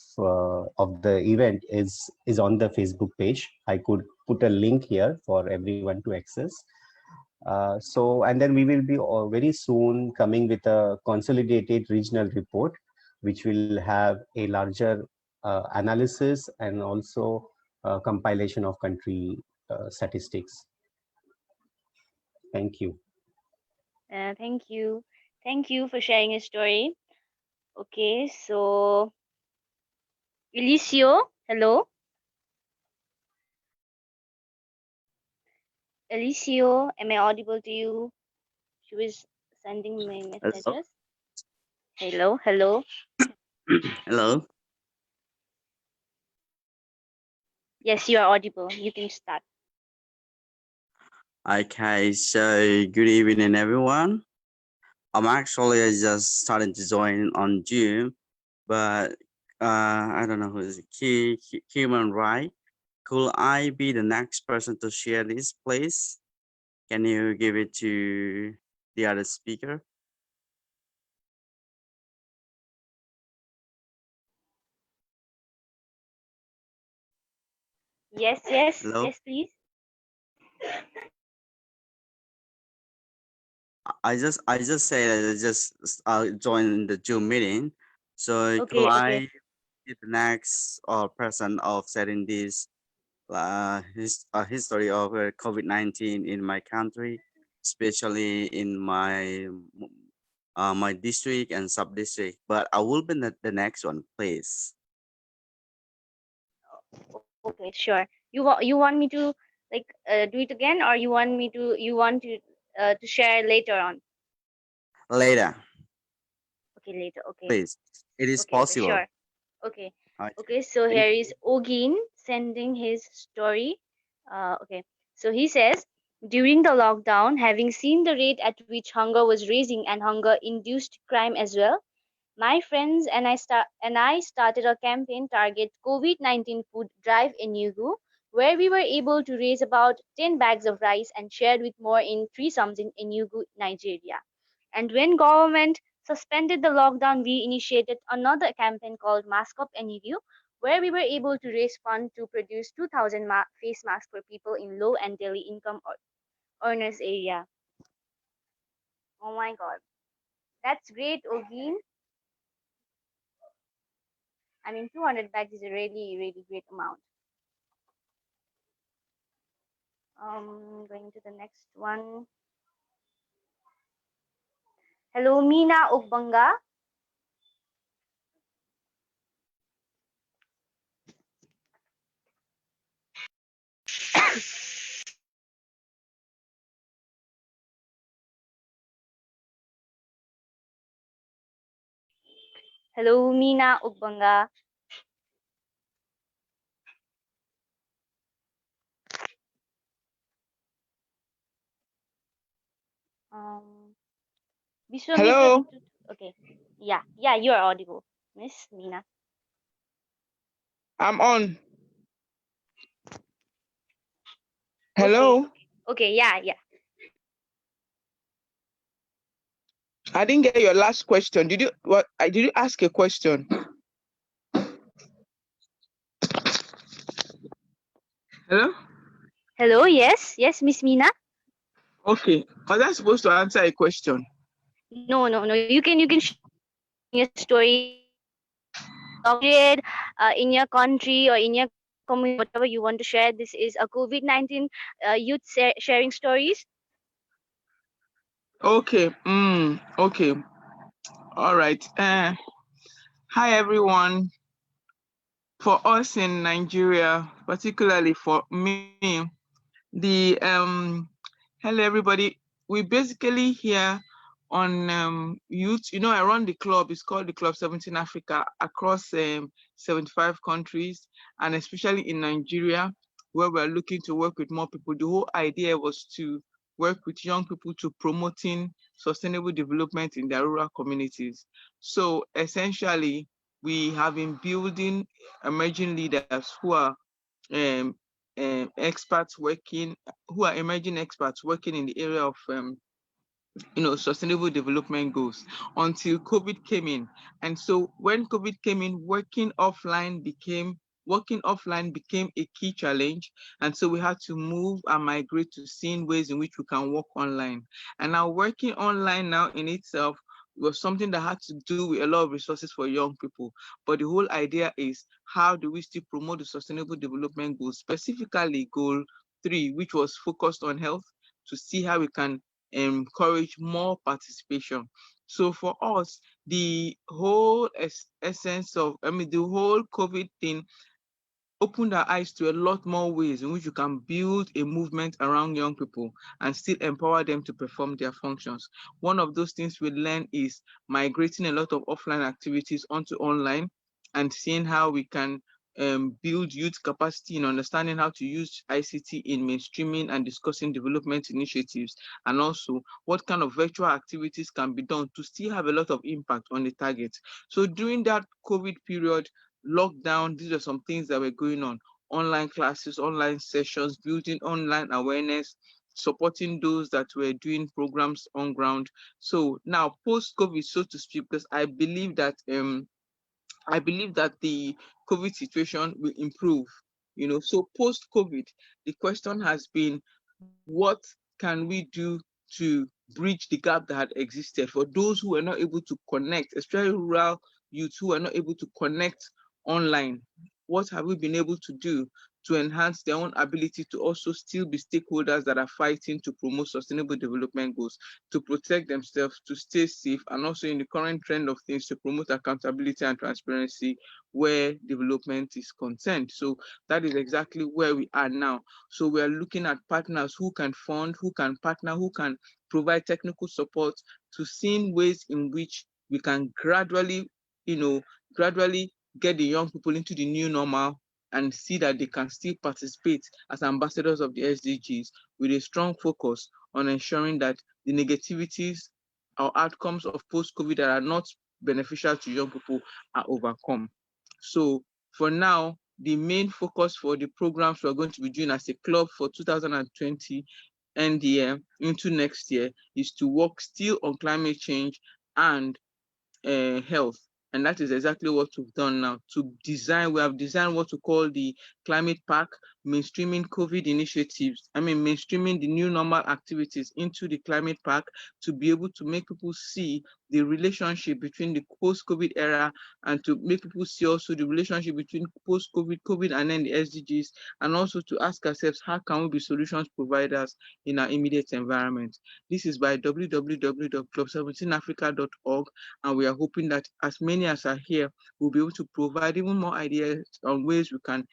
the event is on the Facebook page. I could put a link here for everyone to access. So, and then we will be very soon coming with a consolidated regional report, which will have a larger analysis and also compilation of country statistics. Thank you. Thank you. Thank you for sharing your story. Okay, so Elisio, hello. Elisio, am I audible to you? She was sending me Hello. messages. Hello, hello. Hello. Yes, you are audible. You can start. Okay, so good evening, everyone. I just started to join on Zoom, but I don't know who is human, right? Could I be the next person to share this, please? Can you give it to the other speaker? Yes, yes, Hello. yes, please. I just say that I just joined the Zoom meeting. So could Okay, okay. I be the next person of setting this history of COVID-19 in my country, especially in my district and sub-district. But I will be the next one, please. Okay, sure. You want me to like do it again, or you want to share later on? Later, Okay, later. Okay, please. It is okay, okay, possible. sure. Okay, Okay. okay. So Thank here is you. Ogin sending his story. Okay. So he says, during the lockdown, having seen the rate at which hunger was raising and hunger-induced crime as well, my friends and I started a campaign target COVID-19 food drive in Yugu, where we were able to raise about 10 bags of rice and shared with more in 3 something in Yugu, Nigeria. And when government suspended the lockdown, we initiated another campaign called Mask Up Anywhere, where we were able to raise funds to produce 2,000 face masks for people in low and daily income earners area. Oh my God, that's great, Ogin. I mean, 200 bags is a really, really great amount. Going to the next one. Hello, Mina Ugbanga. Hello, Mina Ugbanga. Vishwamitra Hello, Bitut. Okay. Yeah, you are audible, Miss Mina. I'm on. Okay, Hello, okay, yeah. I didn't get your last question. Did you what? Did you ask a question? Hello. Hello, yes, Miss Mina. Okay. Was I supposed to answer a question? No. You can share your story period in your country or in your community, whatever you want to share. This is a COVID-19 youth sharing stories. Okay. Okay. All right. Hi everyone. For us in Nigeria, particularly for me, the hello everybody. We basically here on youth. You know, I run the club. It's called the Club 17 Africa across 75 countries, and especially in Nigeria, where we're looking to work with more people. The whole idea was to work with young people to promoting sustainable development in their rural communities. So essentially, we have been building emerging leaders who are um, experts working, who are emerging experts working in the area of sustainable development goals until COVID came in. And so when COVID came in, working offline became a key challenge. And so we had to move and migrate to seeing ways in which we can work online. And now working online now in itself was something that had to do with a lot of resources for young people. But the whole idea is, how do we still promote the sustainable development goals, specifically goal 3, which was focused on health, to see how we can encourage more participation. So for us, the whole essence of, the whole COVID thing opened our eyes to a lot more ways in which you can build a movement around young people and still empower them to perform their functions. One of those things we learn is migrating a lot of offline activities onto online and seeing how we can build youth capacity in understanding how to use ICT in mainstreaming and discussing development initiatives, and also what kind of virtual activities can be done to still have a lot of impact on the target. So during that COVID period, lockdown, these are some things that were going on: online classes, online sessions, building online awareness, supporting those that were doing programs on ground. So now post-COVID, so to speak, because I believe that the COVID situation will improve. So post-COVID, the question has been, what can we do to bridge the gap that had existed for those who were not able to connect, especially rural youth who are not able to connect online? What have we been able to do to enhance their own ability to also still be stakeholders that are fighting to promote sustainable development goals, to protect themselves, to stay safe, and also in the current trend of things, to promote accountability and transparency where development is concerned? So that is exactly where we are now. So we are looking at partners who can fund, who can partner, who can provide technical support, to seeing ways in which we can gradually get the young people into the new normal and see that they can still participate as ambassadors of the SDGs, with a strong focus on ensuring that the negativities or outcomes of post-COVID that are not beneficial to young people are overcome. So for now, the main focus for the programs we're going to be doing as a club for 2020 and the year into next year is to work still on climate change and health. And that is exactly what we've done now to design. We have designed what we call the climate pack, mainstreaming COVID initiatives. Mainstreaming the new normal activities into the climate pack to be able to make people see the relationship between the post-COVID era, and to make people see also the relationship between post-COVID, and then the SDGs, and also to ask ourselves, how can we be solutions providers in our immediate environment? This is by www.club17africa.org, and we are hoping that as many as are here will be able to provide even more ideas on ways we can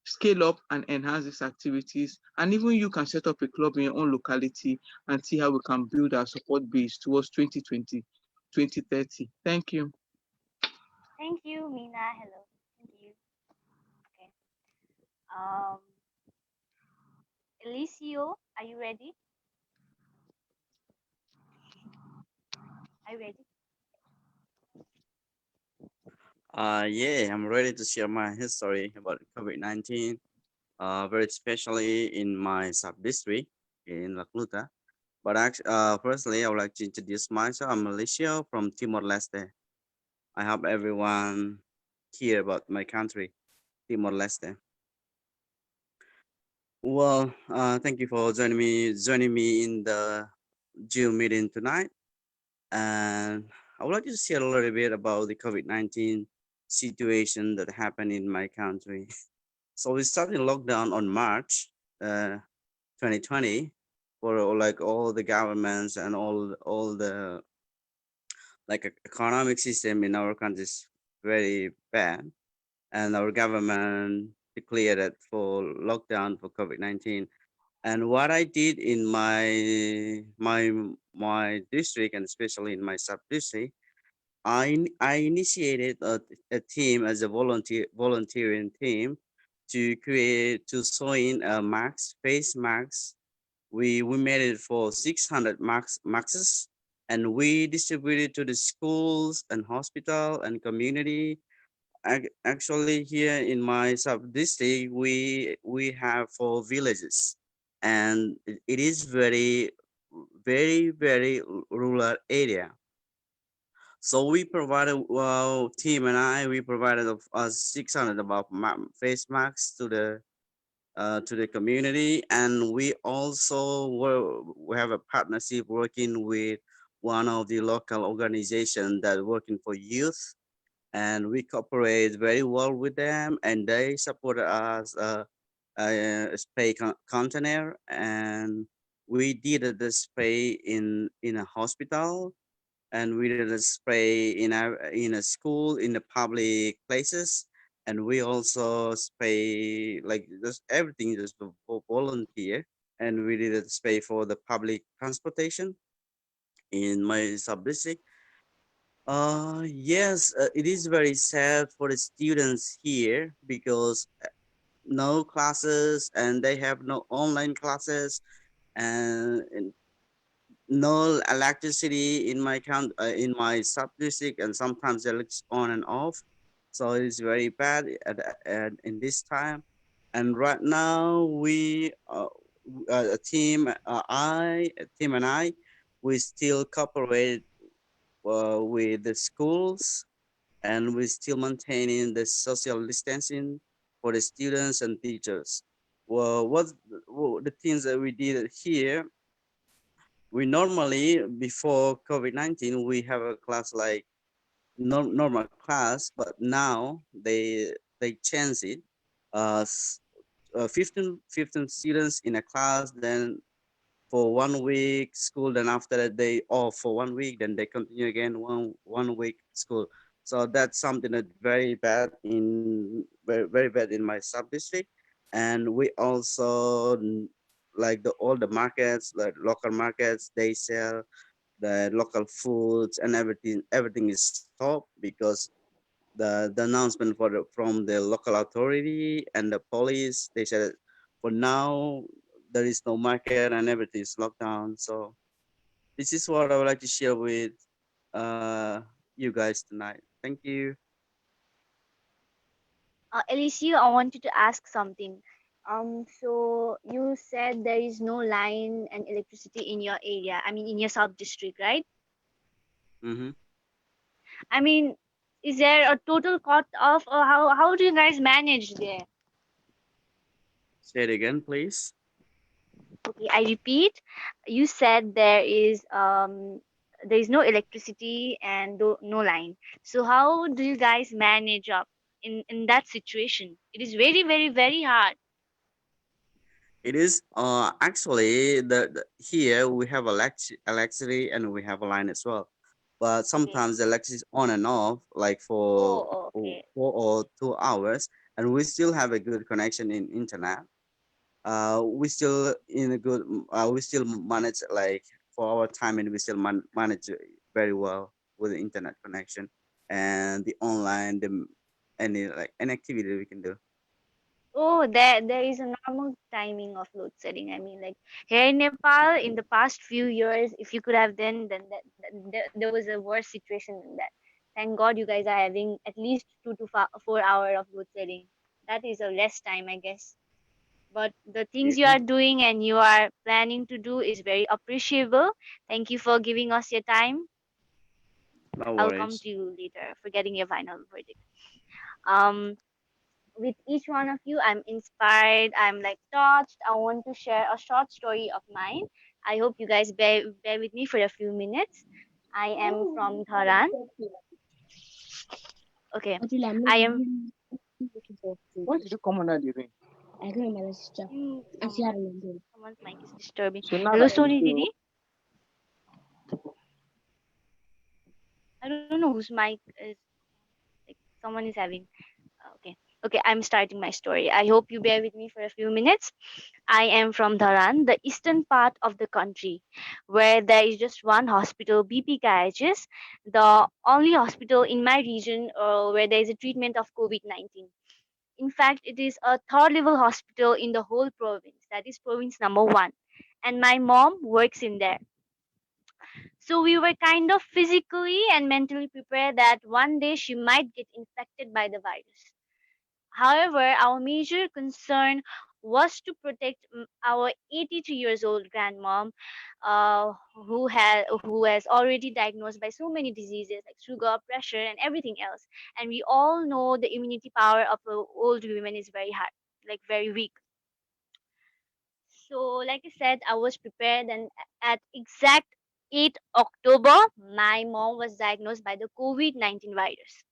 scale up and enhance these activities. And even you can set up a club in your own locality and see how we can build our support base towards 2020, 2030. Thank you. Thank you, Mina. Hello. Thank you. Okay. Um, Eliseo, are you ready? Are you ready? Yeah, I'm ready to share my history about COVID-19, very especially in my sub-district in La Cluta. But actually, firstly, I would like to introduce myself. I'm Alicia from Timor-Leste. I hope everyone hear about my country, Timor-Leste. Well, thank you for joining me in the Zoom meeting tonight. And I would like to share a little bit about the COVID-19 situation that happened in my country. So we started lockdown on March 2020 for like all the governments and all the like economic system in our country is very bad, and our government declared it for lockdown for COVID-19. And what I did in my district, and especially in my sub district, I initiated a team as a volunteering team to sew in a mask, face masks. We made it for 600 masks, and we distributed to the schools and hospital and community. Actually, here in my sub district, we have 4 villages, and it is very rural area. So we provided, well, team and we provided of us 600 about face masks to the community, and we also we have a partnership working with one of the local organizations that working for youth, and we cooperate very well with them, and they support us a spray container, and we did the spray in a hospital, and we did a spray in a school, in the public places, and we also spray like just everything just for volunteer, and we did a spray for the public transportation in my sub district. Yes, it is very sad for the students here because no classes, and they have no online classes, and no electricity in my in my sub district, and sometimes it's on and off, so it's very bad in this time. And right now we a team a team and I, we still cooperate with the schools, and we're still maintaining the social distancing for the students and teachers. Well, what the things that we did here, we normally before COVID-19 we have a class like normal class, but now they changed it. 15 students in a class, then for 1 week school, then after that they off for 1 week, then they continue again one week school. So that's something that very bad in very bad in my sub district. And we also like all the markets, like local markets, they sell the local foods, and everything is stopped because the announcement from the local authority and the police, they said for now there is no market and everything is locked down. So this is what I would like to share with you guys tonight. Thank you. Eliseo, I wanted to ask something. So you said there is no line and electricity in your area. I mean, in your sub district, right? Mm-hmm. I mean, is there a total cut off, or how do you guys manage there? Say it again, please. Okay, I repeat, you said there is no electricity and no line. So how do you guys manage up in that situation? It is very, very, very hard. It is actually the here we have electricity and we have a line as well. But Okay. sometimes the electricity is on and off, like for Oh, okay. 4 or 2 hours, and we still have a good connection in internet. We still in a good we still manage like for our time, and we still manage it very well with the internet connection and the online any like any activity we can do. Oh, there is a normal timing of load shedding. I mean, like here in Nepal, in the past few years, if you could have then there was a worse situation than that. Thank God you guys are having at least 2 to 4 hours of load shedding. That is a less time, I guess. But the things you Yeah, are doing and you are planning to do is very appreciable. Thank you for giving us your time. no I'll come worries. to you later for getting your final verdict. Um, with each one of you, I'm inspired, I'm like touched. I want to share a short story of mine. I hope you guys bear with me for a few minutes. I am from Dharan. Okay. I am. What did you come on doing? Someone's mic is disturbing. So now Hello, that you Sony do, Didi. I don't know whose mic is, like, someone is having. Okay. Okay, I'm starting my story. I hope you bear with me for a few minutes. I am from Dharan, the eastern part of the country, where there is just one hospital, BPKHS, the only hospital in my region where there is a treatment of COVID-19. In fact, it is a third level hospital in the whole province. That is province number one. And my mom works in there. So we were kind of physically and mentally prepared that one day she might get infected by the virus. However, our major concern was to protect our 83 years old grandmom, who has already diagnosed by so many diseases like sugar, pressure, and everything else. And we all know the immunity power of old women is very hard, like very weak. So, like I said, I was prepared, and at exact 8 October, my mom was diagnosed by the COVID-19 virus.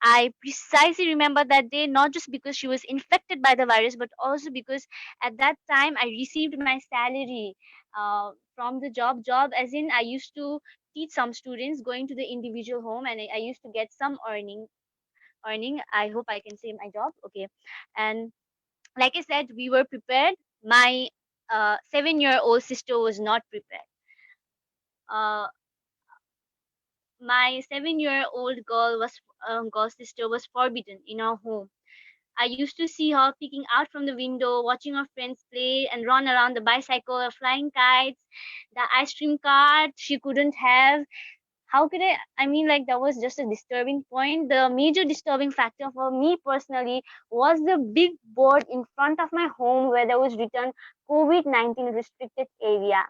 I precisely remember that day, not just because she was infected by the virus, but also because at that time I received my salary from the job. Job, as in, I used to teach some students going to the individual home, and I used to get some earning. Earning. I hope I can say my job. Okay, and like I said, we were prepared. My 7-year-old sister was not prepared. Uh, my 7-year-old girl sister was forbidden in our home. I used to see her peeking out from the window, watching her friends play and run around the bicycle or flying kites, the ice cream cart she couldn't have. How could I? I mean, like, that was just a disturbing point. The major disturbing factor for me personally was the big board in front of my home where there was written COVID-19 restricted area.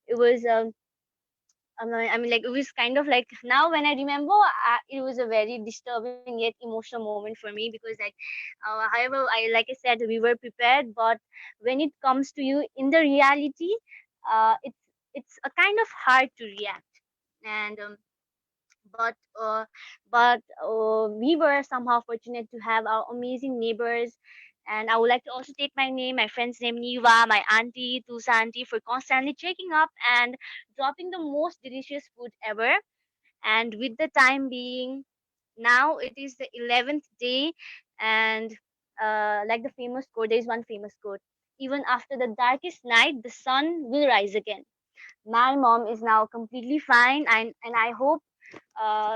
It was I mean, like, it was kind of like, now when I remember, it was a very disturbing yet emotional moment for me, because, like, however, like I said, we were prepared, but when it comes to you in the reality, it's a kind of hard to react. And but uh, but we were somehow fortunate to have our amazing neighbors. And I would like to also take my friend's name, Niva, my auntie, Tusa auntie, for constantly checking up and dropping the most delicious food ever. And with the time being, now it is the 11th day, and like the famous quote, there is one famous quote: even after the darkest night, the sun will rise again. My mom is now completely fine, and I hope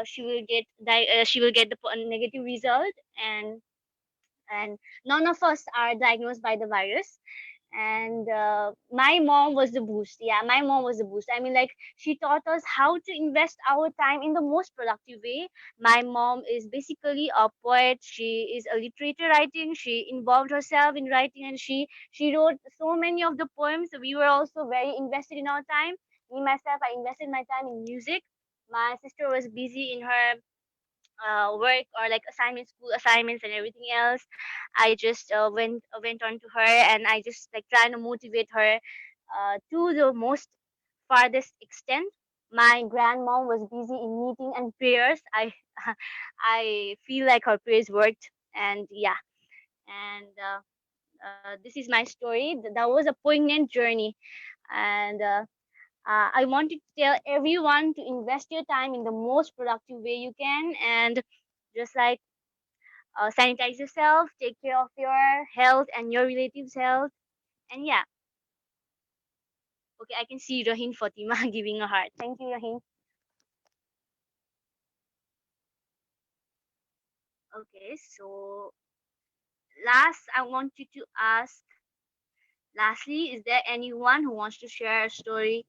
she will get the negative result, and none of us are diagnosed by the virus. And my mom was the boost. Yeah, my mom was the boost. I mean, like, she taught us how to invest our time in the most productive way. My mom is basically a poet. She is a literature writing. She involved herself in writing, and she wrote so many of the poems. We were also very invested in our time. Me myself, I invested my time in music. my sister was busy in her work or like assignments, school assignments, and everything else. I just went on to her, and I just like trying to motivate her to the most farthest extent. My grandmom was busy in meeting and prayers. I I feel like her prayers worked, and yeah, and this is my story. That was a poignant journey, and I wanted to tell everyone to invest your time in the most productive way you can, and just like sanitize yourself, take care of your health and your relatives' health, and yeah. Okay, I can see Raheen Fatima giving a heart. Thank you, Raheen. Okay, so last, I want you to ask. Lastly, is there anyone who wants to share a story?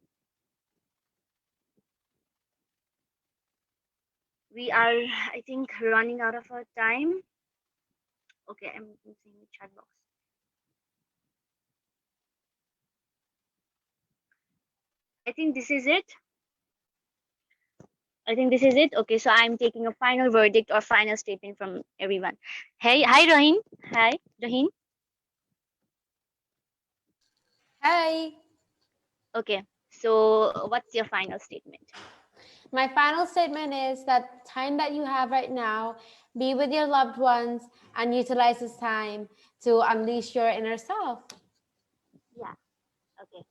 We are, I think, running out of our time. Okay, I'm using the chat box. I think this is it. I think this is it. Okay, so I'm taking a final verdict or final statement from everyone. Hey, hi, Raheen. Hi, Raheen. Hey. Okay, so what's your final statement? My final statement is that time that you have right now, be with your loved ones and utilize this time to unleash your inner self. Yeah. Okay.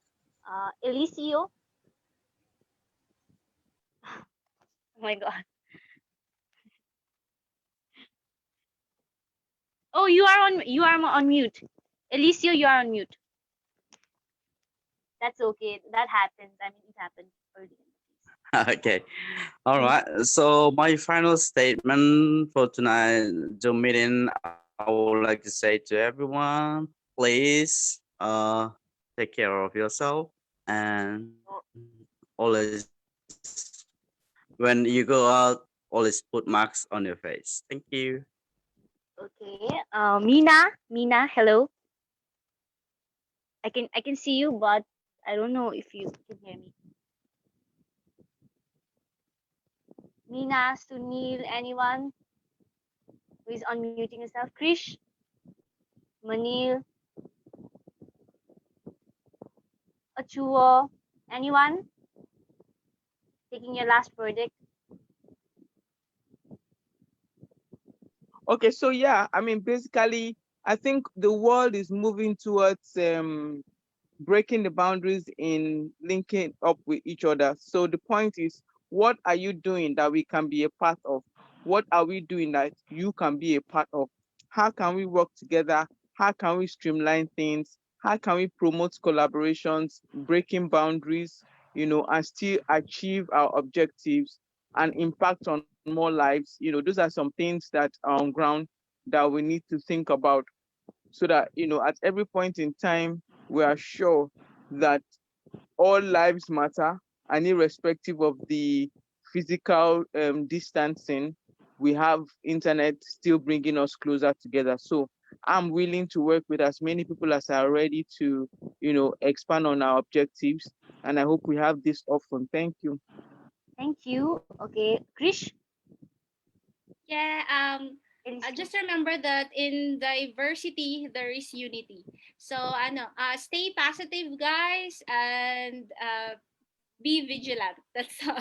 Elicio. Oh my God. Oh, you are on mute. Elicio, you are on mute. That's okay. That happens. I mean, it happened early. Okay. All right. So my final statement for tonight, Zoom meeting, I would like to say to everyone, please take care of yourself and always when you go out, always put marks on your face. Thank you. Okay. Mina, hello. I can see you, but I don't know if you can hear me. Mina, Sunil, anyone who is unmuting yourself? Krish, Manil, Achuo, anyone taking your last verdict? Okay, so yeah, I mean, basically, I think the world is moving towards breaking the boundaries in linking up with each other. So the point is, what are you doing that we can be a part of? What are we doing that you can be a part of? How can we work together? How can we streamline things? How can we promote collaborations, breaking boundaries, and still achieve our objectives and impact on more lives? Those are some things that are on ground that we need to think about so that, at every point in time, we are sure that all lives matter, and irrespective of the physical distancing, we have internet still bringing us closer together. So I'm willing to work with as many people as are ready to, expand on our objectives. And I hope we have this often. Thank you. Thank you. Okay, Krish. Yeah, just remember that in diversity there is unity. So stay positive, guys, and be vigilant. That's all.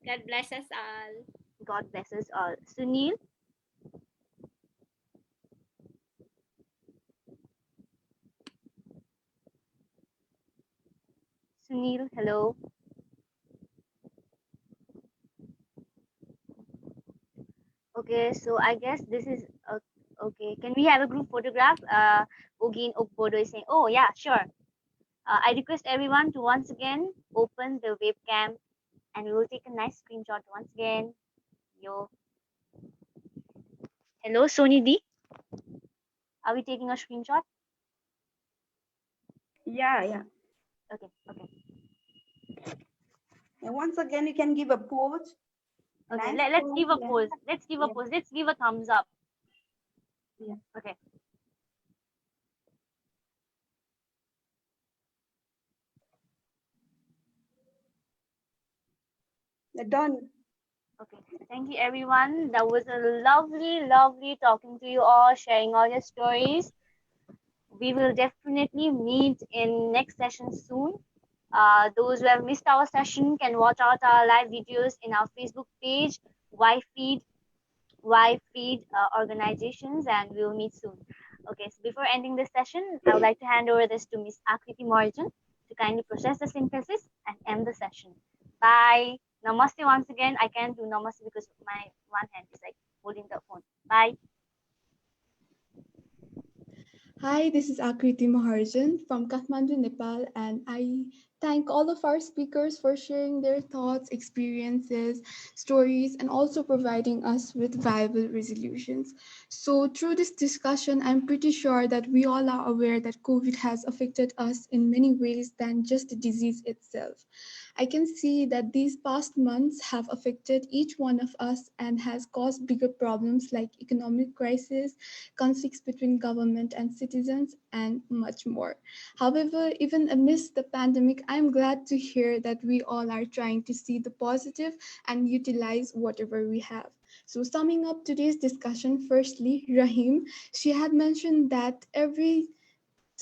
God bless us all. God bless us all. Sunil. Sunil, hello. Okay, so I guess this is okay. Can we have a group photograph? Ogin Okbodo is saying, oh yeah, sure. I request everyone to once again open the webcam, and we will take a nice screenshot once again. Yo. Hello, Sony D. Are we taking a screenshot? Yeah. Okay. And once again, you can give a pose. Okay, Nice let's give a yeah. pose. Let's give a pose. Let's give a thumbs up. Yeah. Okay. Done. Okay, thank you everyone. That was a lovely, lovely talking to you all, sharing all your stories. We will definitely meet in next session soon. Those who have missed our session can watch out our live videos in our Facebook page, YFeed, YFeed organizations, and we will meet soon. Okay, so before ending this session, I would like to hand over this to Miss Akriti Morjan to kindly process the synthesis and end the session. Bye. Namaste once again. I can't do namaste because my one hand is like holding the phone. Bye. Hi, this is Akriti Maharjan from Kathmandu, Nepal, and I thank all of our speakers for sharing their thoughts, experiences, stories, and also providing us with viable resolutions. So, through this discussion, I'm pretty sure that we all are aware that COVID has affected us in many ways than just the disease itself. I can see that these past months have affected each one of us and has caused bigger problems like economic crisis, conflicts between government and citizens, and much more. However, even amidst the pandemic, I'm glad to hear that we all are trying to see the positive and utilize whatever we have. So, summing up today's discussion, firstly, Rahim, she had mentioned that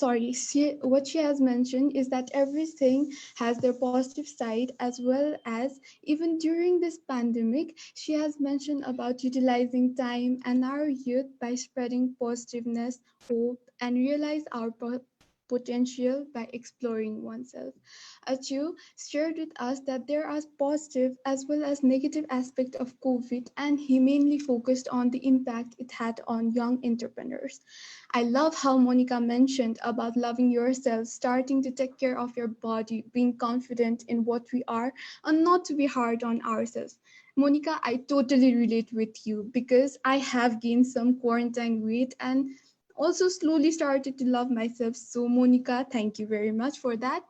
what she has mentioned is that everything has their positive side, as well as even during this pandemic she has mentioned about utilizing time and our youth by spreading positiveness, hope, and realize our potential by exploring oneself. Achu shared with us that there are positive as well as negative aspects of COVID, and he mainly focused on the impact it had on young entrepreneurs. I love how Monica mentioned about loving yourself, starting to take care of your body, being confident in what we are, and not to be hard on ourselves. Monica, I totally relate with you because I have gained some quarantine weight and also slowly started to love myself. So, Monica, thank you very much for that.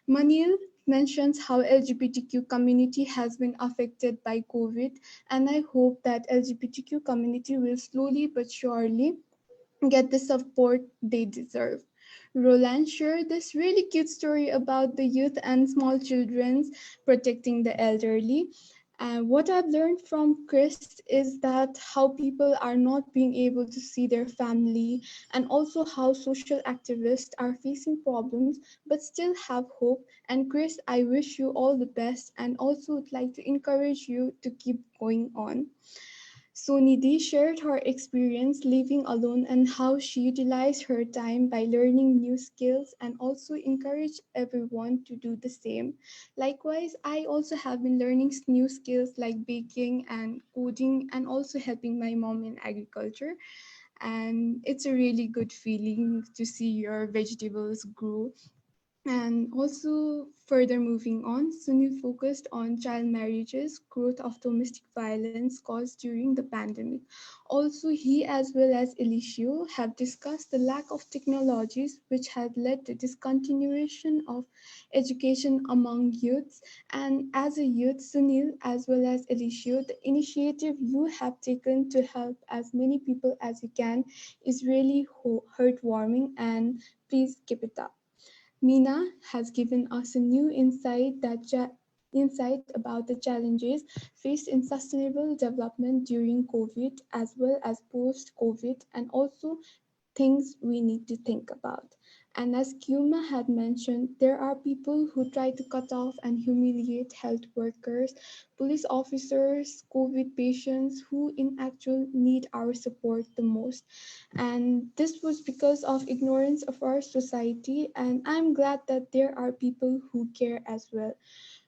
Manil mentions how LGBTQ community has been affected by COVID, and I hope that LGBTQ community will slowly but surely get the support they deserve. Roland shared this really cute story about the youth and small children protecting the elderly. And what I've learned from Chris is that how people are not being able to see their family, and also how social activists are facing problems but still have hope. And Chris, I wish you all the best and also would like to encourage you to keep going on. So Nidhi shared her experience living alone and how she utilized her time by learning new skills and also encouraged everyone to do the same. Likewise, I also have been learning new skills like baking and coding and also helping my mom in agriculture. And it's a really good feeling to see your vegetables grow. And also, further moving on, Sunil focused on child marriages, growth of domestic violence caused during the pandemic. Also, he as well as Elisio have discussed the lack of technologies which had led to discontinuation of education among youths. And as a youth, Sunil as well as Elisio, the initiative you have taken to help as many people as you can is really heartwarming, and please keep it up. Mina has given us a new insight about the challenges faced in sustainable development during COVID as well as post COVID, and also things we need to think about. And as Kuma had mentioned, there are people who try to cut off and humiliate health workers, police officers, COVID patients who in actual need our support the most. And this was because of ignorance of our society. And I'm glad that there are people who care as well.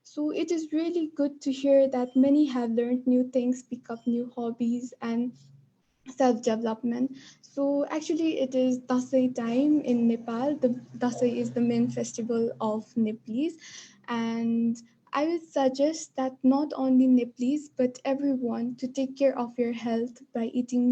So it is really good to hear that many have learned new things, pick up new hobbies, and self development. So actually, it is Dasai time in Nepal. The Dasai is the main festival of Nepalese, and I would suggest that not only Nepalese but everyone to take care of your health by eating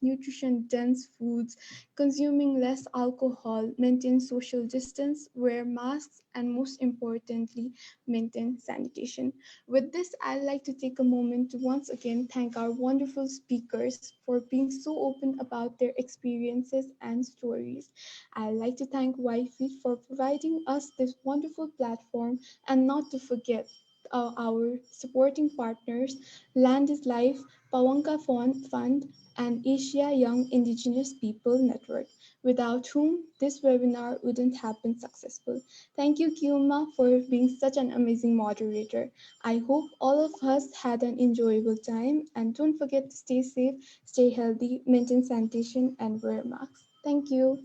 nutrition dense foods, consuming less alcohol, maintain social distance, wear masks, and most importantly, maintain sanitation. With this, I'd like to take a moment to once again thank our wonderful speakers for being so open about their experiences and stories. I'd like to thank YFIT for providing us this wonderful platform, and not to forget our supporting partners, Land is Life, Pawanka Fund, and Asia Young Indigenous People Network, without whom this webinar wouldn't have been successful. Thank you, Kiuma, for being such an amazing moderator. I hope all of us had an enjoyable time, and don't forget to stay safe, stay healthy, maintain sanitation, and wear masks. Thank you.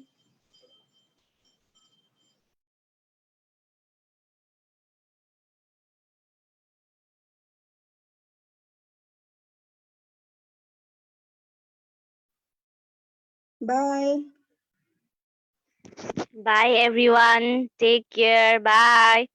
Bye. Bye, everyone. Take care. Bye.